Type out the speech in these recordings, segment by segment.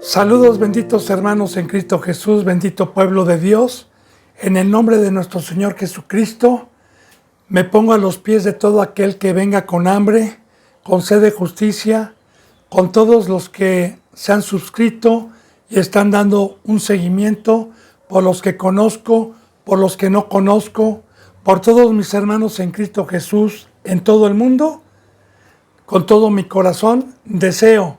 Saludos benditos hermanos en Cristo Jesús, bendito pueblo de Dios. En el nombre de nuestro Señor Jesucristo, me pongo a los pies de todo aquel que venga con hambre, con sed de justicia, con todos los que se han suscrito y están dando un seguimiento, por los que conozco, por los que no conozco, por todos mis hermanos en Cristo Jesús en todo el mundo. Con todo mi corazón deseo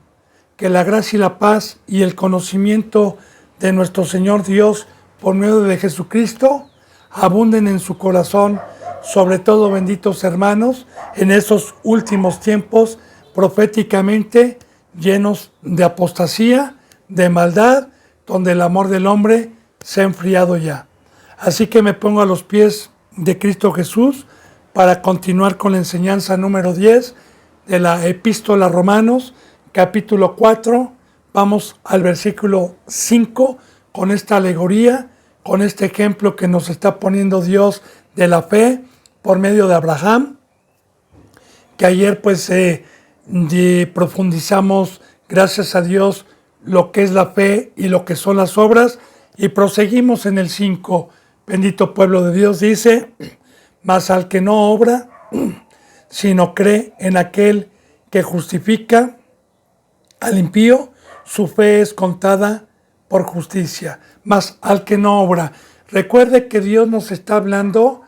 que la gracia y la paz y el conocimiento de nuestro Señor Dios por medio de Jesucristo abunden en su corazón, sobre todo benditos hermanos, en esos últimos tiempos proféticamente llenos de apostasía, de maldad, donde el amor del hombre se ha enfriado ya. Así que me pongo a los pies de Cristo Jesús para continuar con la enseñanza número 10 de la Epístola a Romanos, capítulo 4, vamos al versículo 5, con esta alegoría, con este ejemplo que nos está poniendo Dios de la fe por medio de Abraham, que ayer pues profundizamos, gracias a Dios, lo que es la fe y lo que son las obras, y proseguimos en el 5. Bendito pueblo de Dios, dice: mas al que no obra, sino cree en aquel que justifica al impío, su fe es contada por justicia. Mas al que no obra, recuerde que Dios nos está hablando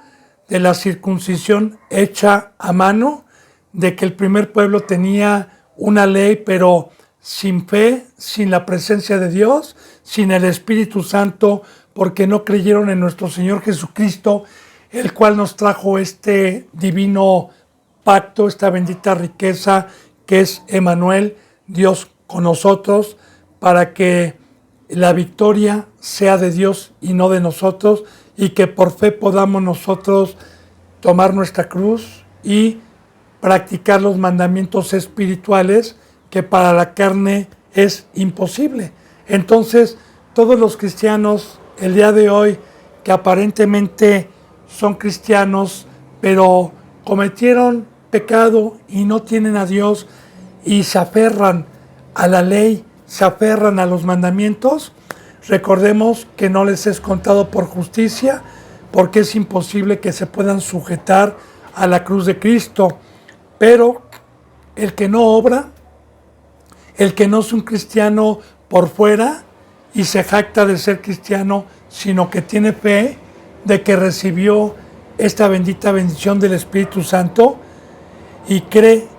de la circuncisión hecha a mano, de que el primer pueblo tenía una ley, pero sin fe, sin la presencia de Dios, sin el Espíritu Santo, porque no creyeron en nuestro Señor Jesucristo, el cual nos trajo este divino pacto, esta bendita riqueza que es Emmanuel, Dios con nosotros, para que la victoria sea de Dios y no de nosotros, y que por fe podamos nosotros tomar nuestra cruz y practicar los mandamientos espirituales que para la carne es imposible. Entonces, todos los cristianos el día de hoy que aparentemente son cristianos, pero cometieron pecado y no tienen a Dios y se aferran a la ley, se aferran a los mandamientos, recordemos que no les es contado por justicia, porque es imposible que se puedan sujetar a la cruz de Cristo. Pero el que no obra, el que no es un cristiano por fuera y se jacta de ser cristiano, sino que tiene fe de que recibió esta bendita bendición del Espíritu Santo y cree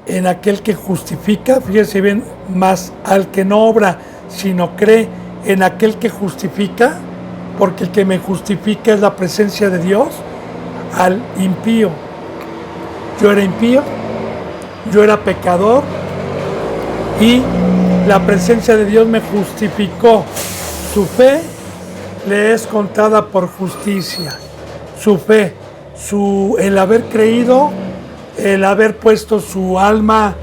en aquel que justifica, fíjese bien, más al que no obra, sino cree en aquel que justifica, porque el que me justifica es la presencia de Dios, al impío. Yo era impío, yo era pecador, y la presencia de Dios me justificó. Su fe le es contada por justicia. Su fe, el haber creído, el haber puesto su alma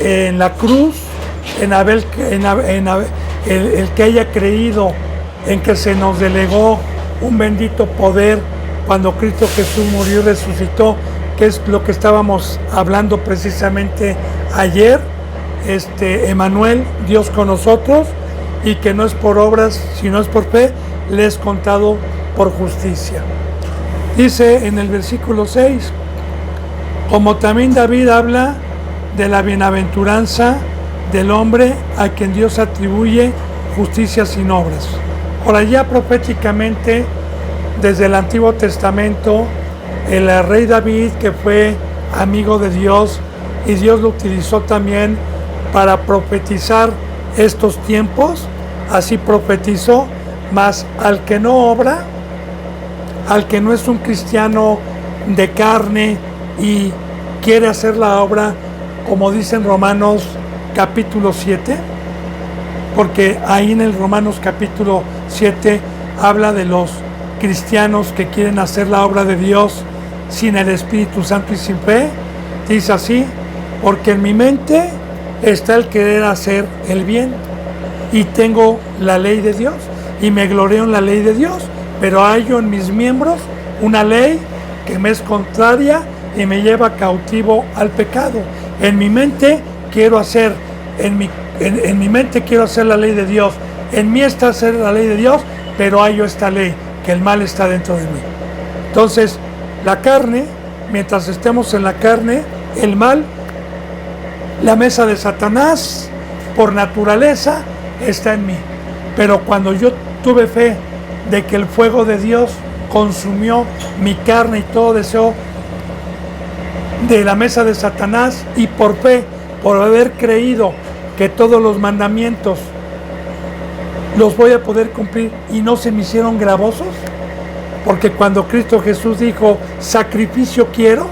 en la cruz, el que haya creído en que se nos delegó un bendito poder cuando Cristo Jesús murió y resucitó, que es lo que estábamos hablando precisamente ayer, Emmanuel, Dios con nosotros, y que no es por obras, sino es por fe, le es contado por justicia. Dice en el versículo 6, como también David habla de la bienaventuranza del hombre a quien Dios atribuye justicia sin obras. Ahora ya proféticamente, desde el Antiguo Testamento, el rey David, que fue amigo de Dios, y Dios lo utilizó también para profetizar estos tiempos, así profetizó, mas al que no obra, al que no es un cristiano de carne y quiere hacer la obra, como dice en Romanos capítulo 7, porque ahí en el Romanos capítulo 7 habla de los cristianos que quieren hacer la obra de Dios sin el Espíritu Santo y sin fe. Dice así: porque en mi mente está el querer hacer el bien, y tengo la ley de Dios, y me gloreo en la ley de Dios, pero hallo en mis miembros una ley que me es contraria y me lleva cautivo al pecado. En mi mente quiero hacer en mi mente quiero hacer la ley de Dios, en mí está hacer la ley de Dios, pero hay esta ley, que el mal está dentro de mí. Entonces, la carne, mientras estemos en la carne, el mal, la mesa de Satanás, por naturaleza, está en mí. Pero cuando yo tuve fe de que el fuego de Dios consumió mi carne y todo deseo de la mesa de Satanás, y por fe, por haber creído que todos los mandamientos los voy a poder cumplir y no se me hicieron gravosos, porque cuando Cristo Jesús dijo, sacrificio quiero,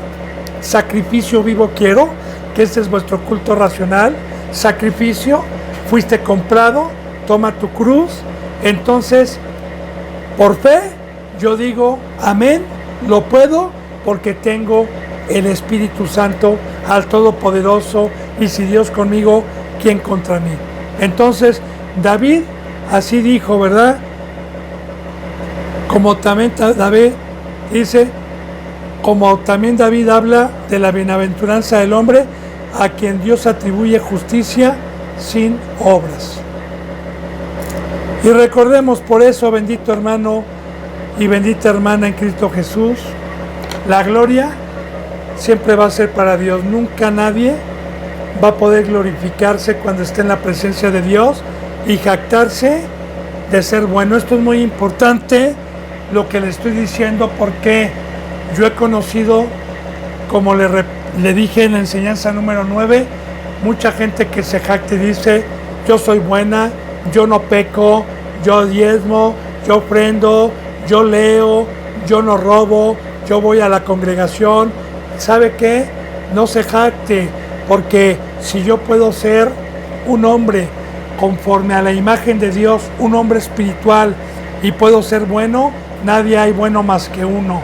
sacrificio vivo quiero, que ese es vuestro culto racional, sacrificio, fuiste comprado, toma tu cruz. Entonces, por fe, yo digo, amén, lo puedo, porque tengo el Espíritu Santo al Todopoderoso, y si Dios conmigo, ¿quién contra mí? Entonces, David así dijo, ¿verdad? Como también David dice, como también David habla de la bienaventuranza del hombre a quien Dios atribuye justicia sin obras. Y recordemos por eso, bendito hermano y bendita hermana en Cristo Jesús, la gloria siempre va a ser para Dios. Nunca nadie va a poder glorificarse cuando esté en la presencia de Dios y jactarse de ser bueno. Esto es muy importante lo que le estoy diciendo, porque yo he conocido, como le dije en la enseñanza número 9, mucha gente que se jacta y dice, yo soy buena, yo no peco, yo diezmo, yo ofrendo, yo leo, yo no robo, yo voy a la congregación. ¿Sabe qué? No se jacte, porque si yo puedo ser un hombre conforme a la imagen de Dios, un hombre espiritual, y puedo ser bueno, nadie hay bueno más que uno.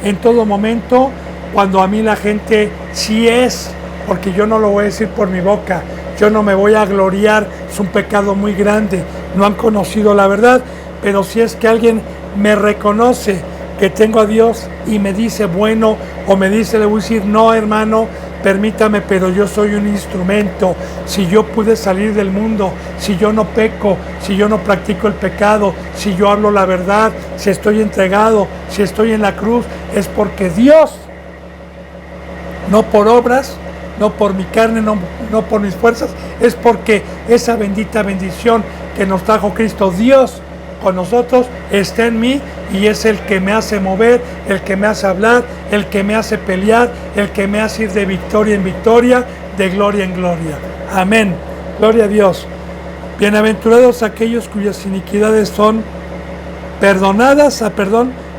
En todo momento, cuando a mí la gente sí es, porque yo no lo voy a decir por mi boca, yo no me voy a gloriar, es un pecado muy grande, no han conocido la verdad, pero si es que alguien me reconoce que tengo a Dios y me dice bueno, o me dice, le voy a decir, no hermano, permítame, pero yo soy un instrumento. Si yo pude salir del mundo, si yo no peco, si yo no practico el pecado, si yo hablo la verdad, si estoy entregado, si estoy en la cruz, es porque Dios, no por obras, no por mi carne, no por mis fuerzas, es porque esa bendita bendición que nos trajo Cristo, Dios con nosotros, está en mí, y es el que me hace mover, el que me hace hablar, el que me hace pelear, el que me hace ir de victoria en victoria, de gloria en gloria. Amén. Gloria a Dios. Bienaventurados aquellos cuyas iniquidades son perdonadas,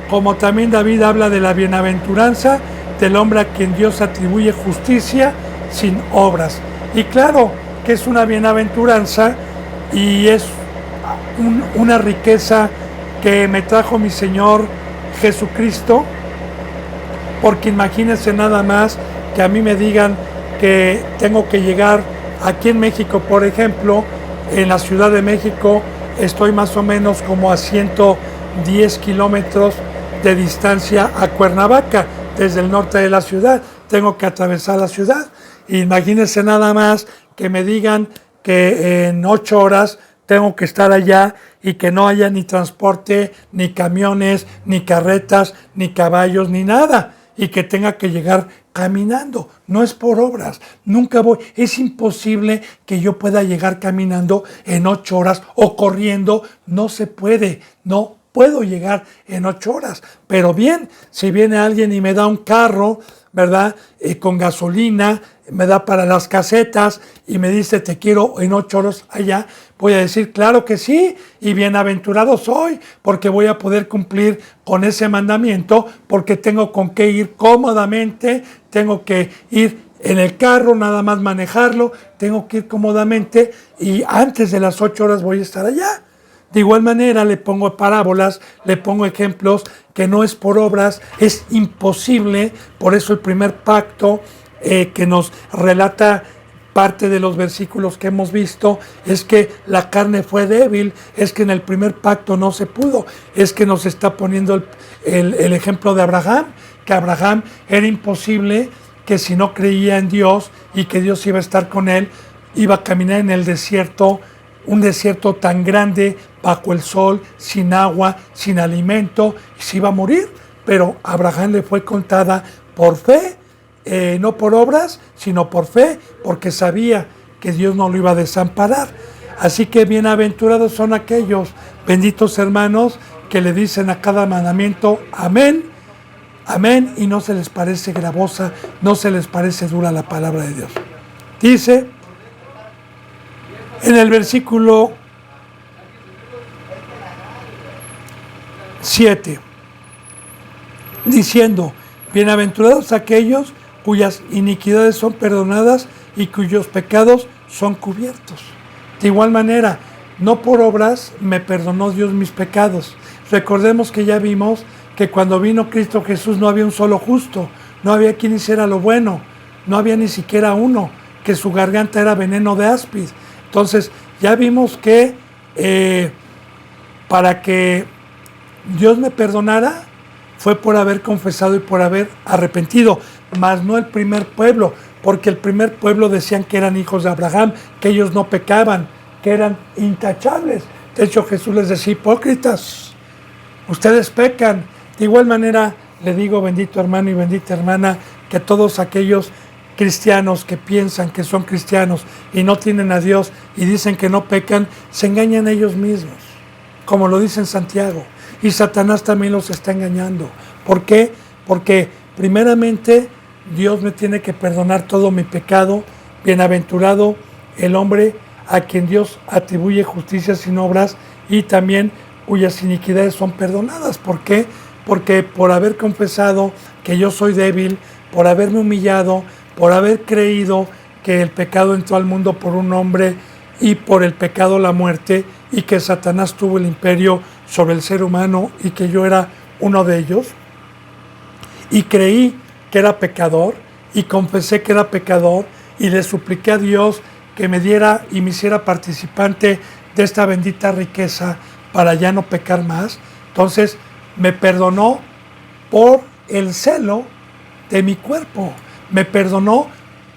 como también David habla de la bienaventuranza del hombre a quien Dios atribuye justicia sin obras. Y claro que es una bienaventuranza, y es una riqueza que me trajo mi Señor Jesucristo, porque imagínense nada más que a mí me digan que tengo que llegar aquí en México, por ejemplo, en la Ciudad de México, estoy más o menos como a 110 kilómetros de distancia a Cuernavaca, desde el norte de la ciudad, tengo que atravesar la ciudad. Imagínense nada más que me digan que en 8 horas tengo que estar allá, y que no haya ni transporte, ni camiones, ni carretas, ni caballos, ni nada, y que tenga que llegar caminando. No es por obras, nunca voy. Es imposible que yo pueda llegar caminando en 8 horas o corriendo, no se puede, no puedo llegar en 8 horas. Pero bien, si viene alguien y me da un carro, ¿verdad? Con gasolina, me da para las casetas y me dice, te quiero en 8 horas allá, voy a decir, claro que sí, y bienaventurado soy, porque voy a poder cumplir con ese mandamiento, porque tengo con qué ir cómodamente, tengo que ir en el carro, nada más manejarlo, tengo que ir cómodamente, y antes de las 8 horas voy a estar allá. De igual manera le pongo parábolas, le pongo ejemplos, que no es por obras, es imposible. Por eso el primer pacto que nos relata parte de los versículos que hemos visto es que la carne fue débil, es que en el primer pacto no se pudo, es que nos está poniendo el ejemplo de Abraham, que Abraham era imposible, que si no creía en Dios y que Dios iba a estar con él, iba a caminar en el desierto, un desierto tan grande, bajo el sol, sin agua, sin alimento, y se iba a morir. Pero a Abraham le fue contada por fe, no por obras, sino por fe, porque sabía que Dios no lo iba a desamparar. Así que bienaventurados son aquellos, benditos hermanos, que le dicen a cada mandamiento, amén, amén, y no se les parece gravosa, no se les parece dura la palabra de Dios. Dice en el versículo 7, diciendo, bienaventurados aquellos cuyas iniquidades son perdonadas y cuyos pecados son cubiertos. De igual manera, no por obras me perdonó Dios mis pecados. Recordemos que ya vimos que cuando vino Cristo Jesús no había un solo justo, no había quien hiciera lo bueno, no había ni siquiera uno, que su garganta era veneno de áspid. Entonces ya vimos que para que Dios me perdonara fue por haber confesado y por haber arrepentido, mas no el primer pueblo, porque el primer pueblo decían que eran hijos de Abraham, que ellos no pecaban, que eran intachables. De hecho, Jesús les decía, hipócritas, ustedes pecan. De igual manera, le digo, bendito hermano y bendita hermana, que todos aquellos cristianos que piensan que son cristianos y no tienen a Dios y dicen que no pecan, se engañan ellos mismos, como lo dice en Santiago. Y Satanás también los está engañando. ¿Por qué? Porque primeramente Dios me tiene que perdonar todo mi pecado. Bienaventurado el hombre a quien Dios atribuye justicia sin obras y también cuyas iniquidades son perdonadas. ¿Por qué? Porque por haber confesado que yo soy débil, por haberme humillado, por haber creído que el pecado entró al mundo por un hombre y por el pecado la muerte, y que Satanás tuvo el imperio sobre el ser humano y que yo era uno de ellos, y creí que era pecador y confesé que era pecador y le supliqué a Dios que me diera y me hiciera participante de esta bendita riqueza para ya no pecar más. Entonces me perdonó por el celo de mi cuerpo, me perdonó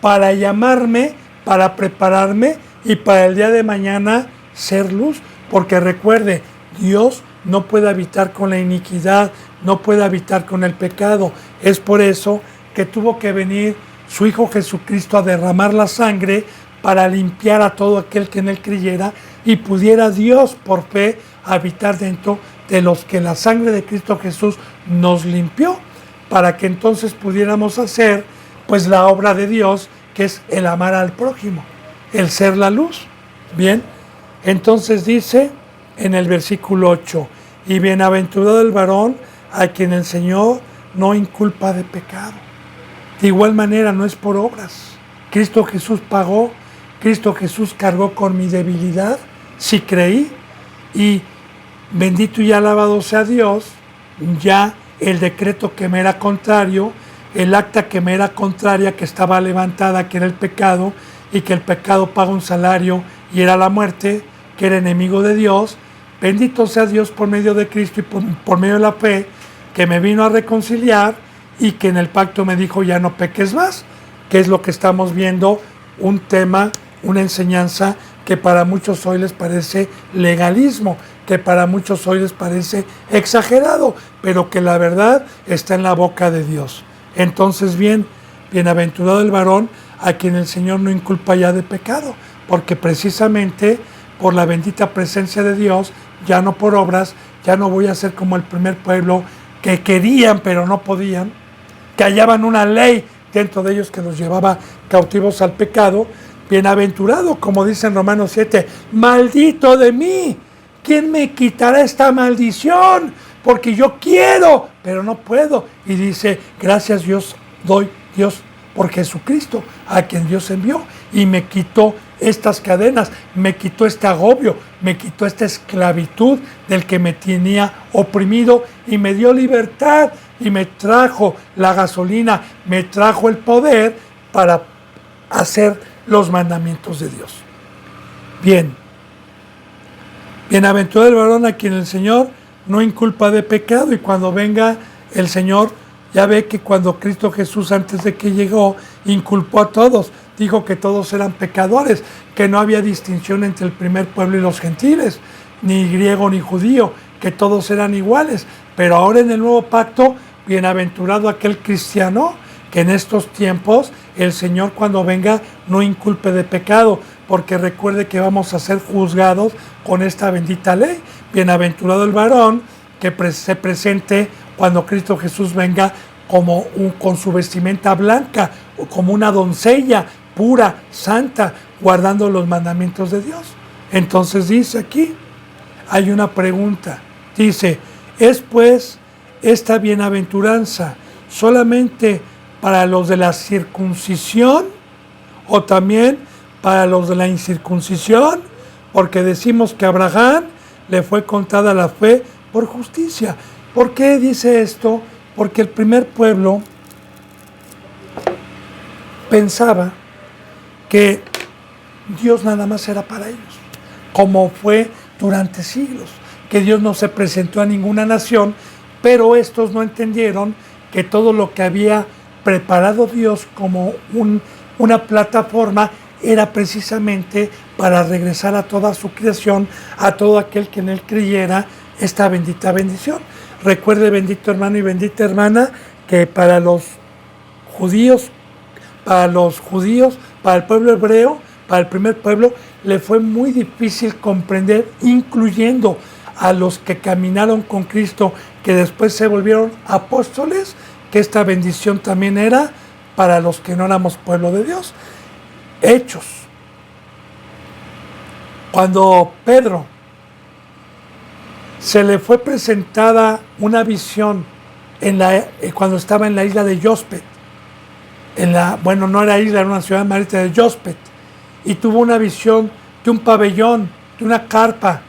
para llamarme, para prepararme y para el día de mañana ser luz, porque recuerde, Dios no puede habitar con la iniquidad, no puede habitar con el pecado. Es por eso que tuvo que venir su Hijo Jesucristo a derramar la sangre para limpiar a todo aquel que en él creyera y pudiera Dios por fe habitar dentro de los que la sangre de Cristo Jesús nos limpió, para que entonces pudiéramos hacer pues la obra de Dios, que es el amar al prójimo, el ser la luz. Bien, entonces dice en el versículo 8, y bienaventurado el varón a quien el Señor no inculpa de pecado. De igual manera no es por obras. Cristo Jesús pagó, Cristo Jesús cargó con mi debilidad, si creí, y bendito y alabado sea Dios, ya el decreto que me era contrario, el acta que me era contraria, que estaba levantada, que era el pecado, y que el pecado paga un salario, y era la muerte, que era enemigo de Dios. Bendito sea Dios por medio de Cristo y por medio de la fe, que me vino a reconciliar y que en el pacto me dijo ya no peques más, que es lo que estamos viendo, un tema, una enseñanza que para muchos hoy les parece legalismo, que para muchos hoy les parece exagerado, pero que la verdad está en la boca de Dios. Entonces bien, bienaventurado el varón a quien el Señor no inculpa ya de pecado, porque precisamente por la bendita presencia de Dios, ya no por obras, ya no voy a ser como el primer pueblo que querían pero no podían, que hallaban una ley dentro de ellos que los llevaba cautivos al pecado. Bienaventurado, como dice en Romanos 7, maldito de mí, ¿quién me quitará esta maldición? Porque yo quiero, pero no puedo. Y dice, gracias Dios, doy Dios por Jesucristo, a quien Dios envió, y me quitó estas cadenas, me quitó este agobio, me quitó esta esclavitud del que me tenía oprimido, y me dio libertad, y me trajo la gasolina, me trajo el poder para hacer los mandamientos de Dios. Bien, bienaventurado el varón a quien el Señor no inculpa de pecado, y cuando venga el Señor, ya ve que cuando Cristo Jesús, antes de que llegó, inculpó a todos. dijo que todos eran pecadores, que no había distinción entre el primer pueblo y los gentiles, ni griego ni judío, que todos eran iguales. Pero ahora en el nuevo pacto, bienaventurado aquel cristiano que en estos tiempos el Señor cuando venga no inculpe de pecado, porque recuerde que vamos a ser juzgados con esta bendita ley. Bienaventurado el varón que se presente cuando Cristo Jesús venga con su vestimenta blanca, o como una doncella pura, santa, guardando los mandamientos de Dios. Entonces dice aquí, hay una pregunta, dice, ¿es pues esta bienaventuranza solamente para los de la circuncisión o también para los de la incircuncisión? Porque decimos que a Abraham le fue contada la fe por justicia. ¿Por qué dice esto? Porque el primer pueblo pensaba que Dios nada más era para ellos, como fue durante siglos, que Dios no se presentó a ninguna nación, pero estos no entendieron que todo lo que había preparado Dios como una plataforma era precisamente para regresar a toda su creación, a todo aquel que en él creyera, esta bendita bendición. Recuerde, bendito hermano y bendita hermana, que para los judíos, para el pueblo hebreo, para el primer pueblo, le fue muy difícil comprender, incluyendo a los que caminaron con Cristo, que después se volvieron apóstoles, que esta bendición también era para los que no éramos pueblo de Dios. Hechos. Cuando Pedro se le fue presentada una visión cuando estaba en la isla de Yospet, no era isla, era una ciudad marítima de Yospet, y tuvo una visión de un pabellón, de una carpa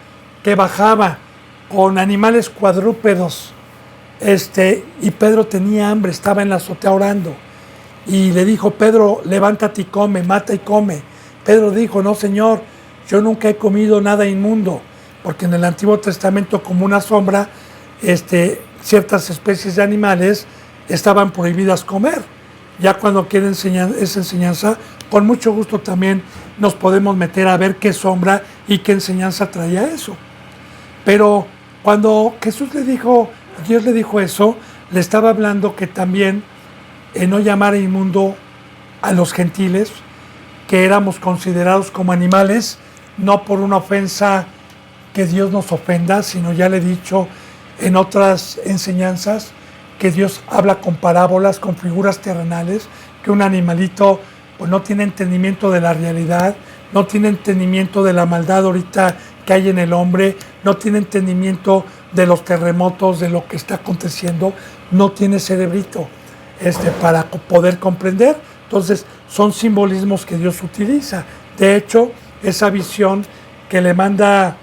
que bajaba con animales cuadrúpedos, y Pedro tenía hambre, estaba en la azotea orando, y le dijo, Pedro, levántate y come, mata y come. Pedro dijo, no Señor, yo nunca he comido nada inmundo, porque en el Antiguo Testamento, como una sombra, ciertas especies de animales estaban prohibidas comer. Ya cuando quiere enseñar esa enseñanza, con mucho gusto también nos podemos meter a ver qué sombra y qué enseñanza traía eso. Pero cuando Dios le dijo eso, le estaba hablando que también no llamara inmundo a los gentiles, que éramos considerados como animales, no por una ofensa que Dios nos ofenda, sino ya le he dicho en otras enseñanzas que Dios habla con parábolas, con figuras terrenales, que un animalito pues no tiene entendimiento de la realidad, no tiene entendimiento de la maldad ahorita que hay en el hombre, no tiene entendimiento de los terremotos, de lo que está aconteciendo, no tiene cerebrito para poder comprender. Entonces son simbolismos que Dios utiliza. De hecho, esa visión que le manda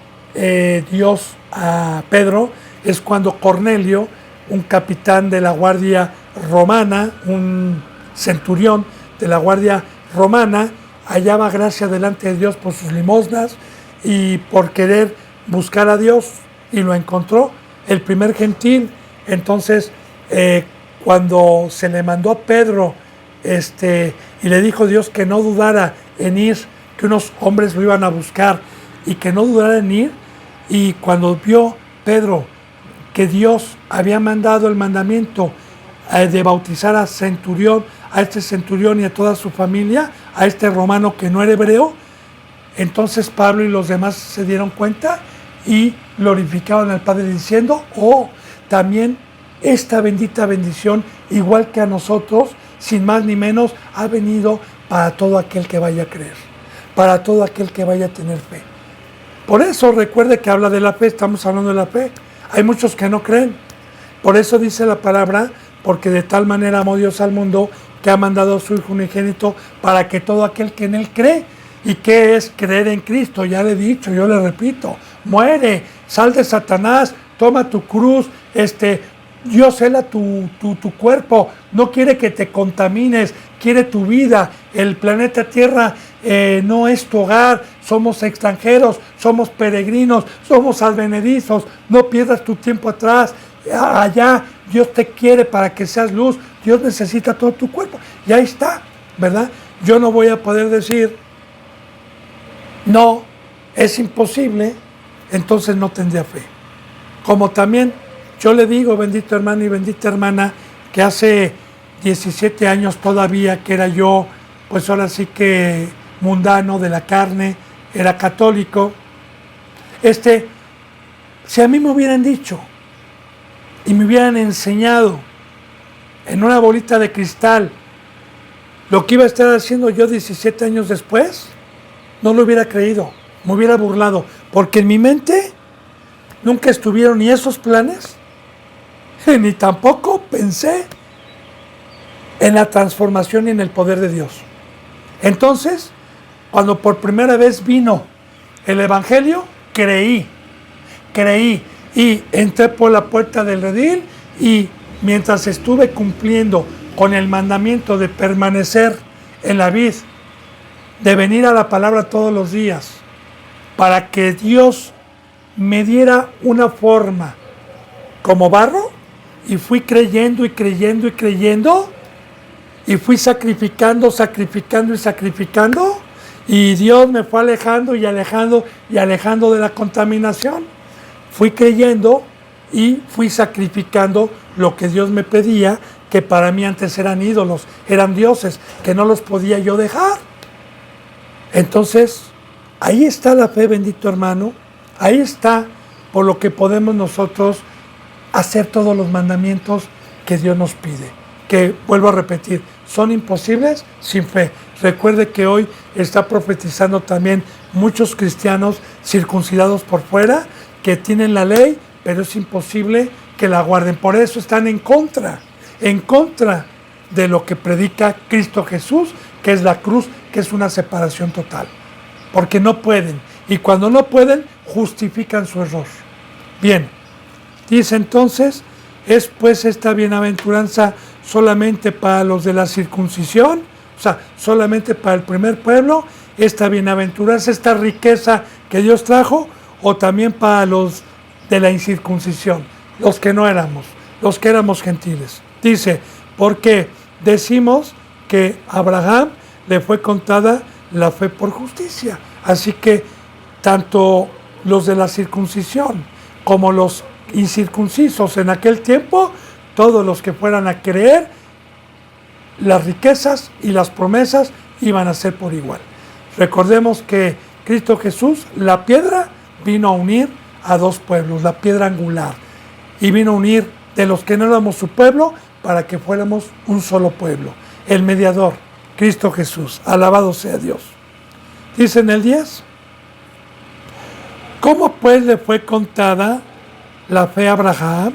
Dios a Pedro es cuando Cornelio, un capitán de la guardia romana, un centurión de la guardia romana, hallaba gracia delante de Dios por sus limosnas y por querer buscar a Dios, y lo encontró, el primer gentil. Entonces cuando se le mandó a Pedro y le dijo Dios que no dudara en ir, que unos hombres lo iban a buscar y que no dudara en ir, y cuando vio Pedro que Dios había mandado el mandamiento de bautizar a este centurión y a toda su familia, a este romano que no era hebreo, entonces Pablo y los demás se dieron cuenta y glorificaban al Padre diciendo, también esta bendita bendición, igual que a nosotros, sin más ni menos, ha venido para todo aquel que vaya a creer, para todo aquel que vaya a tener fe. Por eso recuerde que habla de la fe, estamos hablando de la fe. Hay muchos que no creen. Por eso dice la palabra, porque de tal manera amó Dios al mundo que ha mandado a su Hijo unigénito para que todo aquel que en él cree. ¿Y qué es creer en Cristo? Ya le he dicho, yo le repito, muere, sal de Satanás, toma tu cruz, Dios cela tu cuerpo, no quiere que te contamines, quiere tu vida. El planeta Tierra no es tu hogar, somos extranjeros, somos peregrinos, somos advenedizos, no pierdas tu tiempo atrás, allá Dios te quiere para que seas luz, Dios necesita todo tu cuerpo, y ahí está, ¿verdad? yo no voy a poder decir, no, es imposible, entonces no tendría fe. Como también yo le digo, bendito hermano y bendita hermana, que hace 17 años todavía que era yo, pues ahora sí que mundano de la carne, era católico. Si a mí me hubieran dicho y me hubieran enseñado en una bolita de cristal lo que iba a estar haciendo yo 17 años después, no lo hubiera creído, me hubiera burlado, porque en mi mente nunca estuvieron ni esos planes, ni tampoco pensé en la transformación y en el poder de Dios. Entonces, cuando por primera vez vino el Evangelio, creí y entré por la puerta del redil, y mientras estuve cumpliendo con el mandamiento de permanecer en la vid, de venir a la palabra todos los días, para que Dios me diera una forma como barro, y fui creyendo y creyendo y creyendo, y fui sacrificando, y Dios me fue alejando y alejando y alejando de la contaminación. Fui creyendo y fui sacrificando lo que Dios me pedía, que para mí antes eran ídolos, eran dioses, que no los podía yo dejar. Entonces, ahí está la fe, bendito hermano, ahí está por lo que podemos nosotros hacer todos los mandamientos que Dios nos pide, que, vuelvo a repetir, son imposibles sin fe. Recuerde que hoy está profetizando también muchos cristianos circuncidados por fuera, que tienen la ley, pero es imposible que la guarden. Por eso están en contra de lo que predica Cristo Jesús, que es la cruz, que es una separación total. Porque no pueden, y cuando no pueden, justifican su error. Bien, dice entonces, ¿es pues esta bienaventuranza solamente para los de la circuncisión? O sea, solamente para el primer pueblo, esta bienaventuranza, esta riqueza que Dios trajo, o también para los de la incircuncisión, los que no éramos, los que éramos gentiles. Dice, porque decimos que a Abraham le fue contada la fe por justicia. Así que tanto los de la circuncisión como los incircuncisos en aquel tiempo, todos los que fueran a creer, las riquezas y las promesas iban a ser por igual. Recordemos que Cristo Jesús, la piedra, vino a unir a dos pueblos, la piedra angular, y vino a unir de los que no éramos su pueblo para que fuéramos un solo pueblo. El mediador, Cristo Jesús, alabado sea Dios. Dice en el 10, ¿cómo pues le fue contada la fe a Abraham,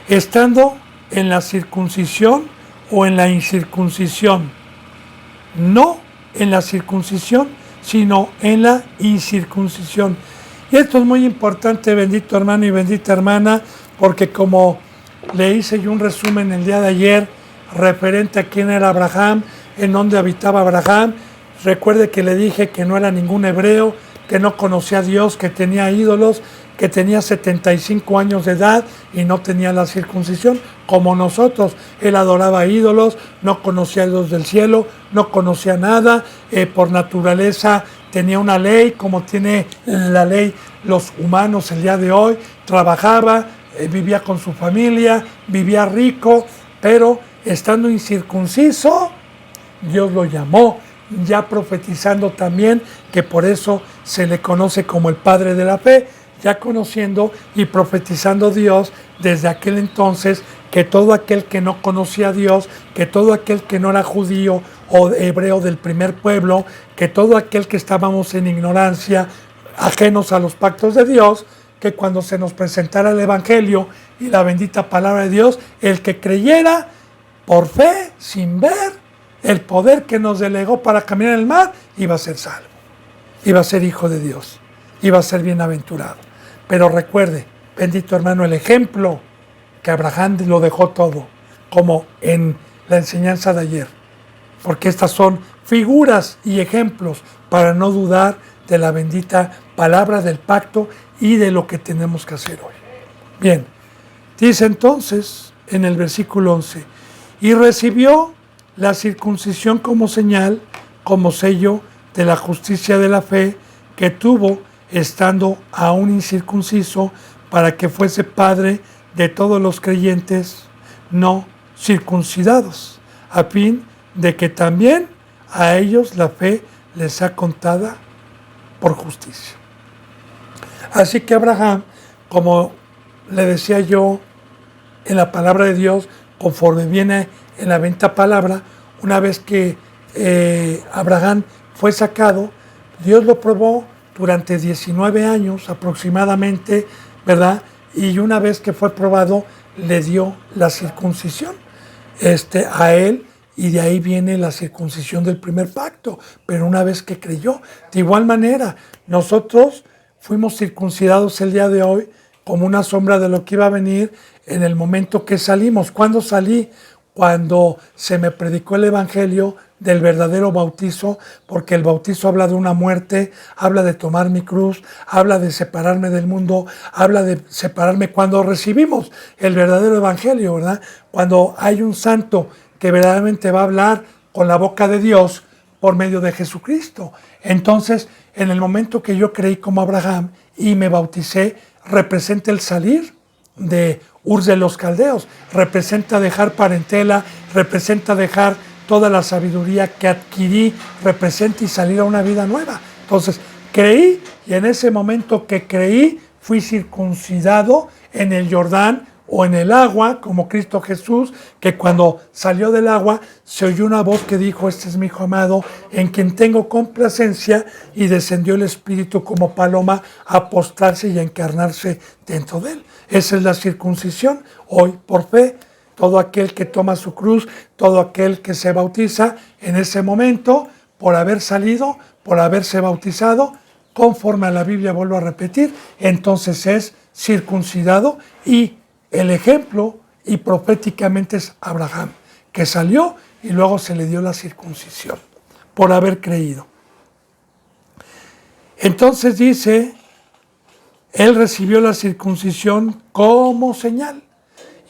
estando en la circuncisión o en la incircuncisión? No en la circuncisión, sino en la incircuncisión. Y esto es muy importante, bendito hermano y bendita hermana, porque como le hice yo un resumen el día de ayer referente a quién era Abraham, en dónde habitaba Abraham, recuerde que le dije que no era ningún hebreo, que no conocía a Dios, que tenía ídolos, que tenía 75 años de edad y no tenía la circuncisión, como nosotros. Él adoraba ídolos, no conocía a Dios del cielo, no conocía nada, por naturaleza tenía una ley, como tiene la ley los humanos el día de hoy, trabajaba, vivía con su familia, vivía rico, pero estando incircunciso, Dios lo llamó, ya profetizando también, que por eso se le conoce como el padre de la fe, ya conociendo y profetizando Dios desde aquel entonces, que todo aquel que no conocía a Dios, que todo aquel que no era judío o hebreo del primer pueblo, que todo aquel que estábamos en ignorancia, ajenos a los pactos de Dios, que cuando se nos presentara el Evangelio y la bendita palabra de Dios, el que creyera por fe, sin ver el poder que nos delegó para caminar en el mar, iba a ser salvo, iba a ser hijo de Dios, iba a ser bienaventurado. Pero recuerde, bendito hermano, el ejemplo que Abraham lo dejó todo, como en la enseñanza de ayer, porque estas son figuras y ejemplos para no dudar de la bendita palabra del pacto y de lo que tenemos que hacer hoy. Bien, dice entonces en el versículo 11, y recibió la circuncisión como señal como sello de la justicia de la fe que tuvo estando aún incircunciso, para que fuese padre de todos los creyentes no circuncidados, a fin de que también a ellos la fe les sea contada por justicia. Así que Abraham, como le decía yo en la palabra de Dios, conforme viene en la bendita palabra, una vez que Abraham fue sacado, Dios lo probó durante 19 años aproximadamente, ¿verdad? Y una vez que fue probado, le dio la circuncisión a él, y de ahí viene la circuncisión del primer pacto, pero una vez que creyó. De igual manera, nosotros fuimos circuncidados el día de hoy como una sombra de lo que iba a venir en el momento que salimos. ¿Cuándo salí? Cuando se me predicó el evangelio del verdadero bautizo, porque el bautizo habla de una muerte, habla de tomar mi cruz, habla de separarme del mundo, habla de separarme cuando recibimos el verdadero evangelio, ¿verdad? Cuando hay un santo que verdaderamente va a hablar con la boca de Dios por medio de Jesucristo. Entonces, en el momento que yo creí como Abraham y me bauticé, representa el salir de Ur de los Caldeos, representa dejar parentela, representa dejar toda la sabiduría que adquirí, representa y salir a una vida nueva. Entonces, creí, y en ese momento que creí, fui circuncidado en el Jordán o en el agua, como Cristo Jesús, que cuando salió del agua se oyó una voz que dijo: este es mi hijo amado, en quien tengo complacencia, y descendió el Espíritu como paloma a postrarse y a encarnarse dentro de él. Esa es la circuncisión. Hoy, por fe, todo aquel que toma su cruz, todo aquel que se bautiza en ese momento, por haber salido, por haberse bautizado, conforme a la Biblia, vuelvo a repetir, entonces es circuncidado. Y el ejemplo, y proféticamente, es Abraham, que salió y luego se le dio la circuncisión por haber creído. Entonces dice, él recibió la circuncisión como señal.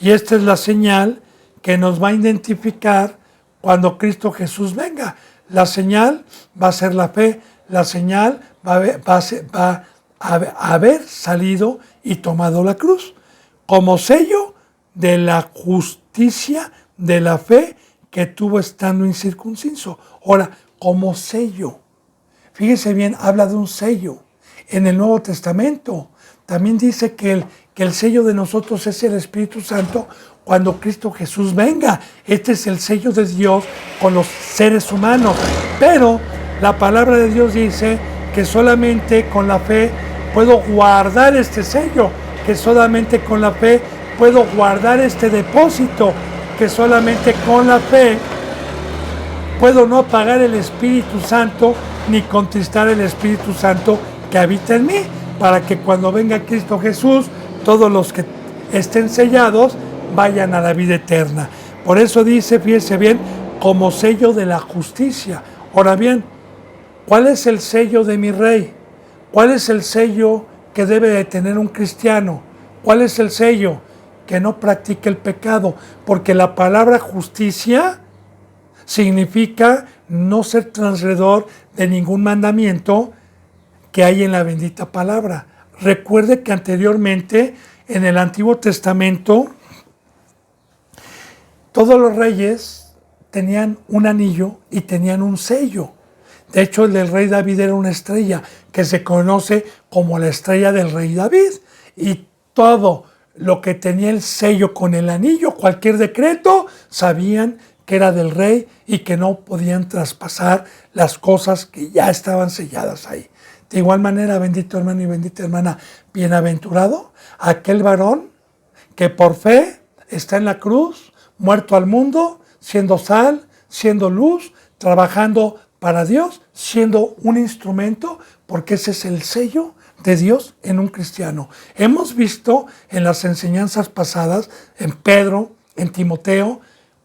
Y esta es la señal que nos va a identificar cuando Cristo Jesús venga. La señal va a ser la fe, la señal va a haber salido y tomado la cruz, como sello de la justicia de la fe que tuvo estando incircunciso. Ahora, como sello, fíjese bien, habla de un sello. En el Nuevo Testamento también dice que el sello de nosotros es el Espíritu Santo cuando Cristo Jesús venga. Este es el sello de Dios con los seres humanos. Pero la palabra de Dios dice que solamente con la fe puedo guardar este sello, que solamente con la fe puedo guardar este depósito, que solamente con la fe puedo no apagar el Espíritu Santo ni contristar el Espíritu Santo que habita en mí, para que cuando venga Cristo Jesús, todos los que estén sellados vayan a la vida eterna. Por eso dice, fíjese bien, como sello de la justicia. Ahora bien, ¿cuál es el sello de mi rey? ¿Cuál es el sello que debe de tener un cristiano? ¿Cuál es el sello? Que no practique el pecado, porque la palabra justicia significa no ser transgredor de ningún mandamiento que hay en la bendita palabra. Recuerde que anteriormente, en el Antiguo Testamento, todos los reyes tenían un anillo y tenían un sello. De hecho, el del rey David era una estrella que se conoce como la estrella del rey David. Y todo lo que tenía el sello con el anillo, cualquier decreto, sabían que era del rey y que no podían traspasar las cosas que ya estaban selladas ahí. De igual manera, bendito hermano y bendita hermana, bienaventurado aquel varón que por fe está en la cruz, muerto al mundo, siendo sal, siendo luz, trabajando para Dios, siendo un instrumento, porque ese es el sello de Dios en un cristiano. Hemos visto en las enseñanzas pasadas, en Pedro, en Timoteo,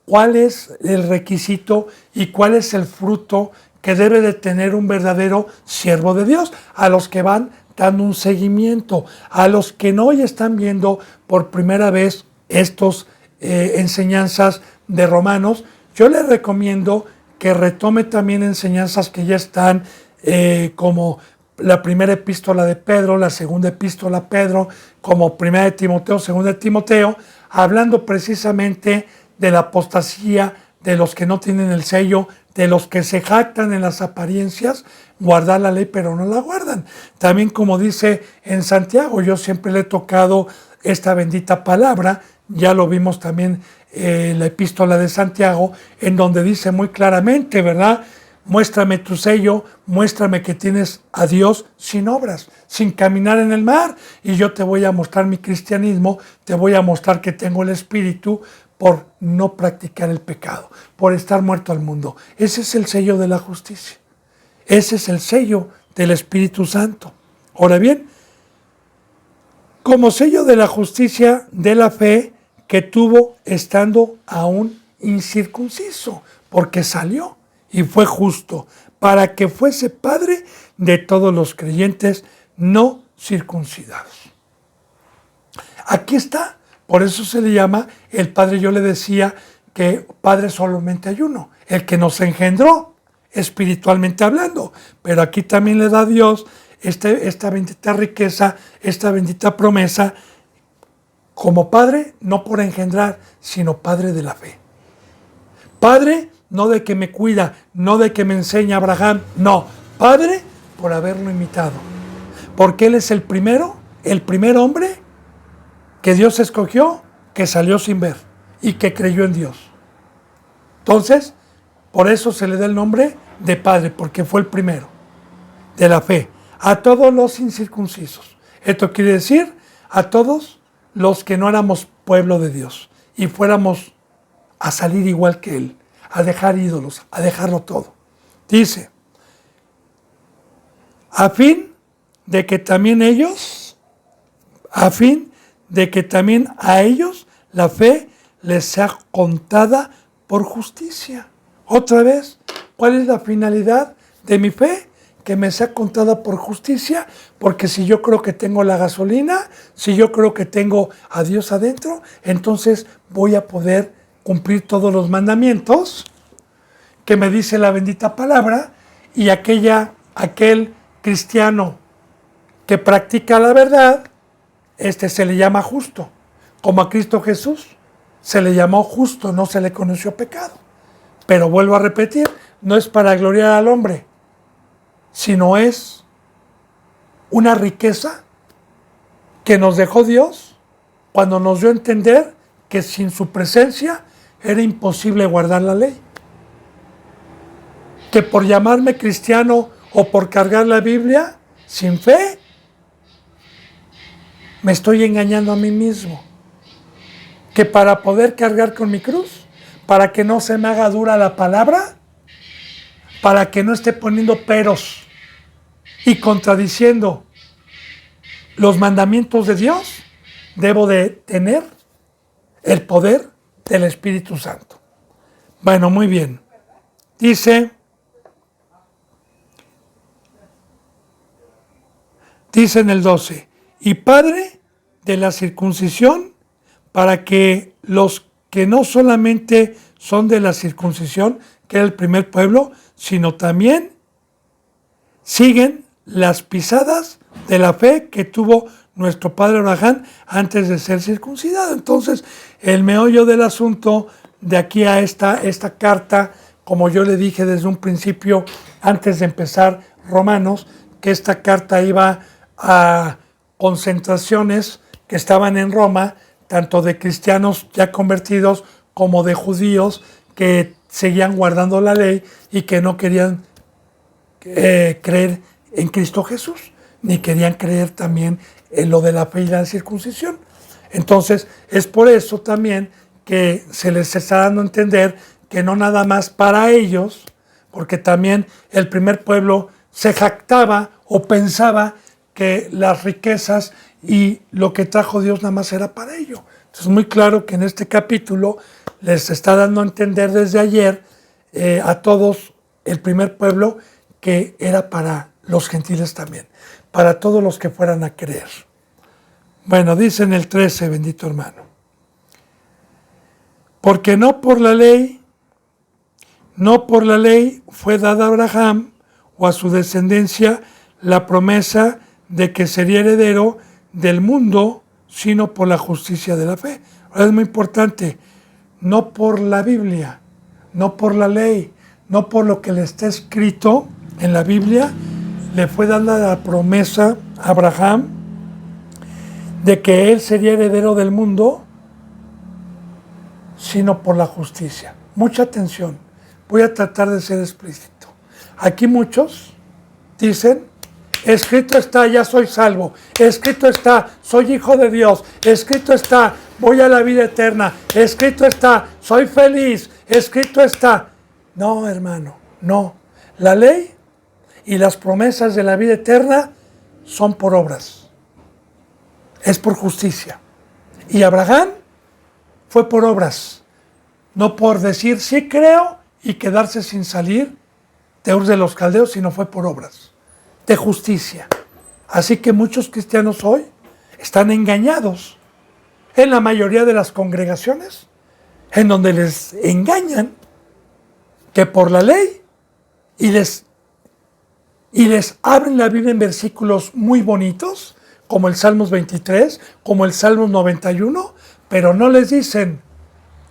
cuál es el requisito y cuál es el fruto que debe de tener un verdadero siervo de Dios, a los que van dando un seguimiento, a los que no hoy están viendo por primera vez estos enseñanzas de Romanos. Yo les recomiendo que retome también enseñanzas que ya están, como la primera epístola de Pedro, la segunda epístola a Pedro, como primera de Timoteo, segunda de Timoteo, hablando precisamente de la apostasía, de los que no tienen el sello, de los que se jactan en las apariencias, guardar la ley pero no la guardan. También, como dice en Santiago, yo siempre le he tocado esta bendita palabra, ya lo vimos también en la epístola de Santiago, en donde dice muy claramente, ¿verdad? Muéstrame tu sello, muéstrame que tienes a Dios sin obras, sin caminar en el mar, y yo te voy a mostrar mi cristianismo, te voy a mostrar que tengo el Espíritu por no practicar el pecado, por estar muerto al mundo. Ese es el sello de la justicia. Ese es el sello del Espíritu Santo. Ahora bien, como sello de la justicia de la fe que tuvo estando aún incircunciso, porque salió y fue justo, para que fuese padre de todos los creyentes no circuncidados. Aquí está, por eso se le llama el Padre. Yo le decía que Padre solamente hay uno, el que nos engendró, espiritualmente hablando, pero aquí también le da a Dios esta bendita riqueza, esta bendita promesa, como Padre, no por engendrar, sino Padre de la fe. Padre, no de que me cuida, no de que me enseña Abraham, no, Padre por haberlo imitado, porque Él es el primer hombre que Dios escogió, que salió sin ver y que creyó en Dios. Entonces, por eso se le da el nombre de Padre, porque fue el primero de la fe. A todos los incircuncisos. Esto quiere decir a todos los que no éramos pueblo de Dios y fuéramos a salir igual que Él, a dejar ídolos, a dejarlo todo. Dice, a fin de que también a ellos la fe les sea contada por justicia. Otra vez, ¿cuál es la finalidad de mi fe? Que me sea contada por justicia, porque si yo creo que tengo la gasolina, si yo creo que tengo a Dios adentro, entonces voy a poder cumplir todos los mandamientos que me dice la bendita palabra, y aquel cristiano que practica la verdad, se le llama justo. Como a Cristo Jesús se le llamó justo, no se le conoció pecado. Pero vuelvo a repetir, no es para gloriar al hombre, sino es una riqueza que nos dejó Dios cuando nos dio a entender que sin su presencia era imposible guardar la ley. Que por llamarme cristiano o por cargar la Biblia sin fe, me estoy engañando a mí mismo. Que para poder cargar con mi cruz, para que no se me haga dura la palabra, para que no esté poniendo peros y contradiciendo los mandamientos de Dios, debo de tener el poder del Espíritu Santo. Bueno, muy bien. Dice en el 12, y Padre de la circuncisión, para que los que no solamente son de la circuncisión, que era el primer pueblo, sino también siguen las pisadas de la fe que tuvo nuestro padre Abraham antes de ser circuncidado. Entonces, el meollo del asunto de aquí a esta carta, como yo le dije desde un principio, antes de empezar Romanos, que esta carta iba a concentraciones que estaban en Roma, tanto de cristianos ya convertidos como de judíos que seguían guardando la ley y que no querían creer en Cristo Jesús, ni querían creer también en lo de la fe y la circuncisión. Entonces, es por eso también que se les está dando a entender que no nada más para ellos, porque también el primer pueblo se jactaba o pensaba que las riquezas y lo que trajo Dios nada más era para ello. Entonces, muy claro que en este capítulo les está dando a entender desde ayer a todos, el primer pueblo, que era para los gentiles también, para todos los que fueran a creer. Bueno, dice en el 13, bendito hermano, porque no por la ley, No por la ley fue dada a Abraham o a su descendencia la promesa de que sería heredero del mundo, sino por la justicia de la fe. Ahora es muy importante, no por la Biblia, no por la ley, no por lo que le está escrito en la Biblia, le fue dada la promesa a Abraham de que él sería heredero del mundo, sino por la justicia. Mucha atención, voy a tratar de ser explícito. Aquí muchos dicen, escrito está, ya soy salvo, escrito está, soy hijo de Dios, escrito está, voy a la vida eterna, escrito está, soy feliz, escrito está. No, hermano, no. La ley y las promesas de la vida eterna son por obras. Es por justicia. Y Abraham fue por obras, no por decir sí creo y quedarse sin salir de Ur de los Caldeos, sino fue por obras de justicia. Así que muchos cristianos hoy están engañados en la mayoría de las congregaciones, en donde les engañan que por la ley y les abren la Biblia en versículos muy bonitos, como el Salmos 23, como el Salmos 91, pero no les dicen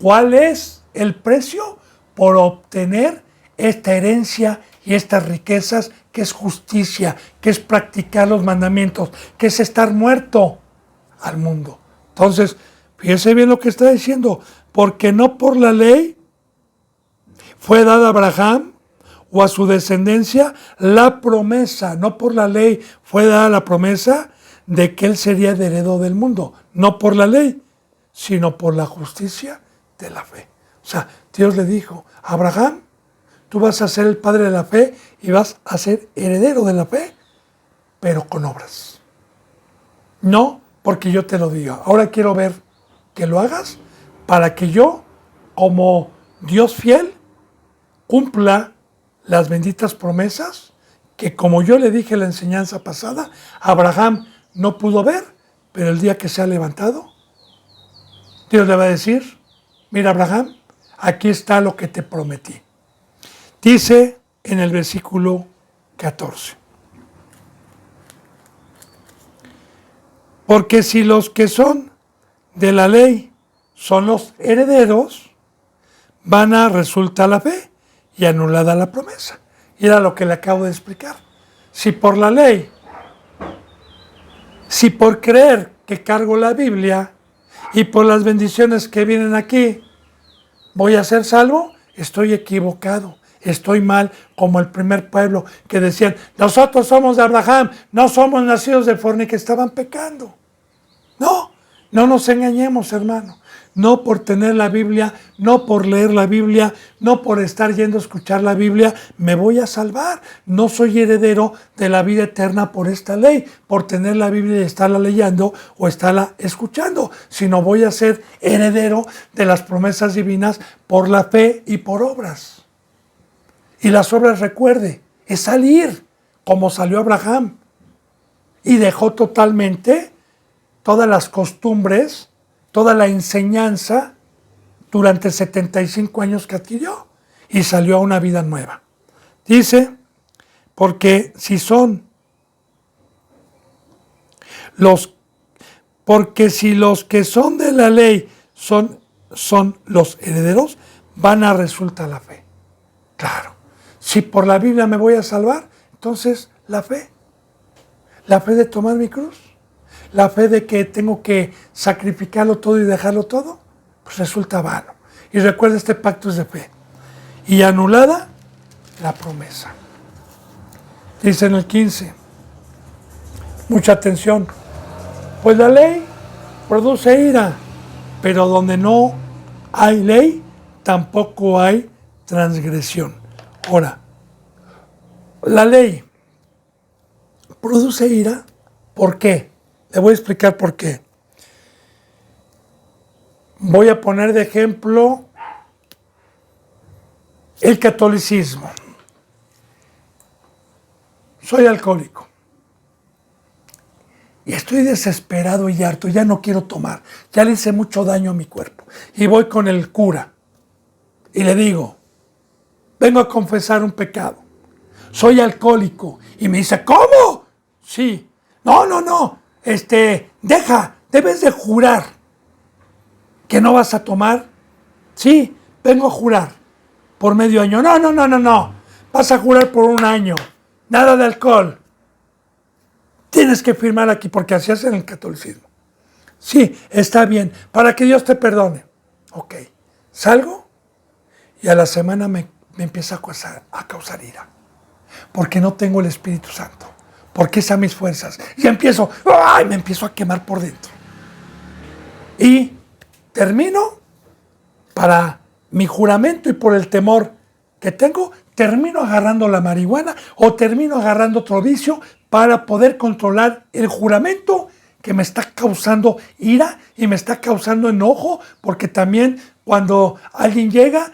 cuál es el precio por obtener esta herencia y estas riquezas, que es justicia, que es practicar los mandamientos, que es estar muerto al mundo. Entonces, fíjense bien lo que está diciendo, porque no por la ley fue dada a Abraham o a su descendencia la promesa, no por la ley fue dada la promesa de que él sería heredero del mundo, no por la ley, sino por la justicia de la fe. O sea, Dios le dijo a Abraham, tú vas a ser el padre de la fe y vas a ser heredero de la fe, pero con obras. No porque yo te lo diga. Ahora quiero ver que lo hagas para que yo, como Dios fiel, cumpla las benditas promesas que, como yo le dije en la enseñanza pasada, Abraham no pudo ver, pero el día que se ha levantado, Dios le va a decir, mira Abraham, aquí está lo que te prometí. Dice en el versículo 14. Porque si los que son de la ley son los herederos, vana resulta la fe y anulada la promesa. Y era lo que le acabo de explicar. Si por la ley, si por creer que cargo la Biblia y por las bendiciones que vienen aquí, voy a ser salvo, estoy equivocado. Estoy mal, como el primer pueblo que decían, nosotros somos de Abraham, no somos nacidos de fornicación, que estaban pecando. No, no nos engañemos, hermano. No por tener la Biblia, no por leer la Biblia, no por estar yendo a escuchar la Biblia, me voy a salvar. No soy heredero de la vida eterna por esta ley, por tener la Biblia y estarla leyendo o estarla escuchando, sino voy a ser heredero de las promesas divinas por la fe y por obras. Y las obras, recuerde, es salir como salió Abraham. Y dejó totalmente todas las costumbres, toda la enseñanza durante 75 años que adquirió. Y salió a una vida nueva. Dice, porque si los que son de la ley son los herederos, van a resultar la fe. Claro. Si por la Biblia me voy a salvar, entonces la fe de tomar mi cruz, la fe de que tengo que sacrificarlo todo y dejarlo todo, pues resulta vano. Y recuerda, este pacto es de fe. Y anulada la promesa. Dice en el 15, mucha atención, pues la ley produce ira, pero donde no hay ley, tampoco hay transgresión. Ahora, la ley produce ira, ¿por qué? Le voy a explicar por qué. Voy a poner de ejemplo el catolicismo. Soy alcohólico y estoy desesperado y harto, ya no quiero tomar, ya le hice mucho daño a mi cuerpo. Y voy con el cura y le digo, vengo a confesar un pecado. Soy alcohólico. Y me dice, ¿cómo? Sí. No. Debes de jurar que no vas a tomar. Sí, vengo a jurar por medio año. No. Vas a jurar por un año. Nada de alcohol. Tienes que firmar aquí porque así hacen el catolicismo. Sí, está bien, para que Dios te perdone. Ok, salgo y a la semana me empieza a causar ira. Porque no tengo el Espíritu Santo. Porque es a mis fuerzas. Y me empiezo a quemar por dentro. Y termino, para mi juramento y por el temor que tengo, termino agarrando la marihuana o termino agarrando otro vicio para poder controlar el juramento que me está causando ira y me está causando enojo, porque también cuando alguien llega,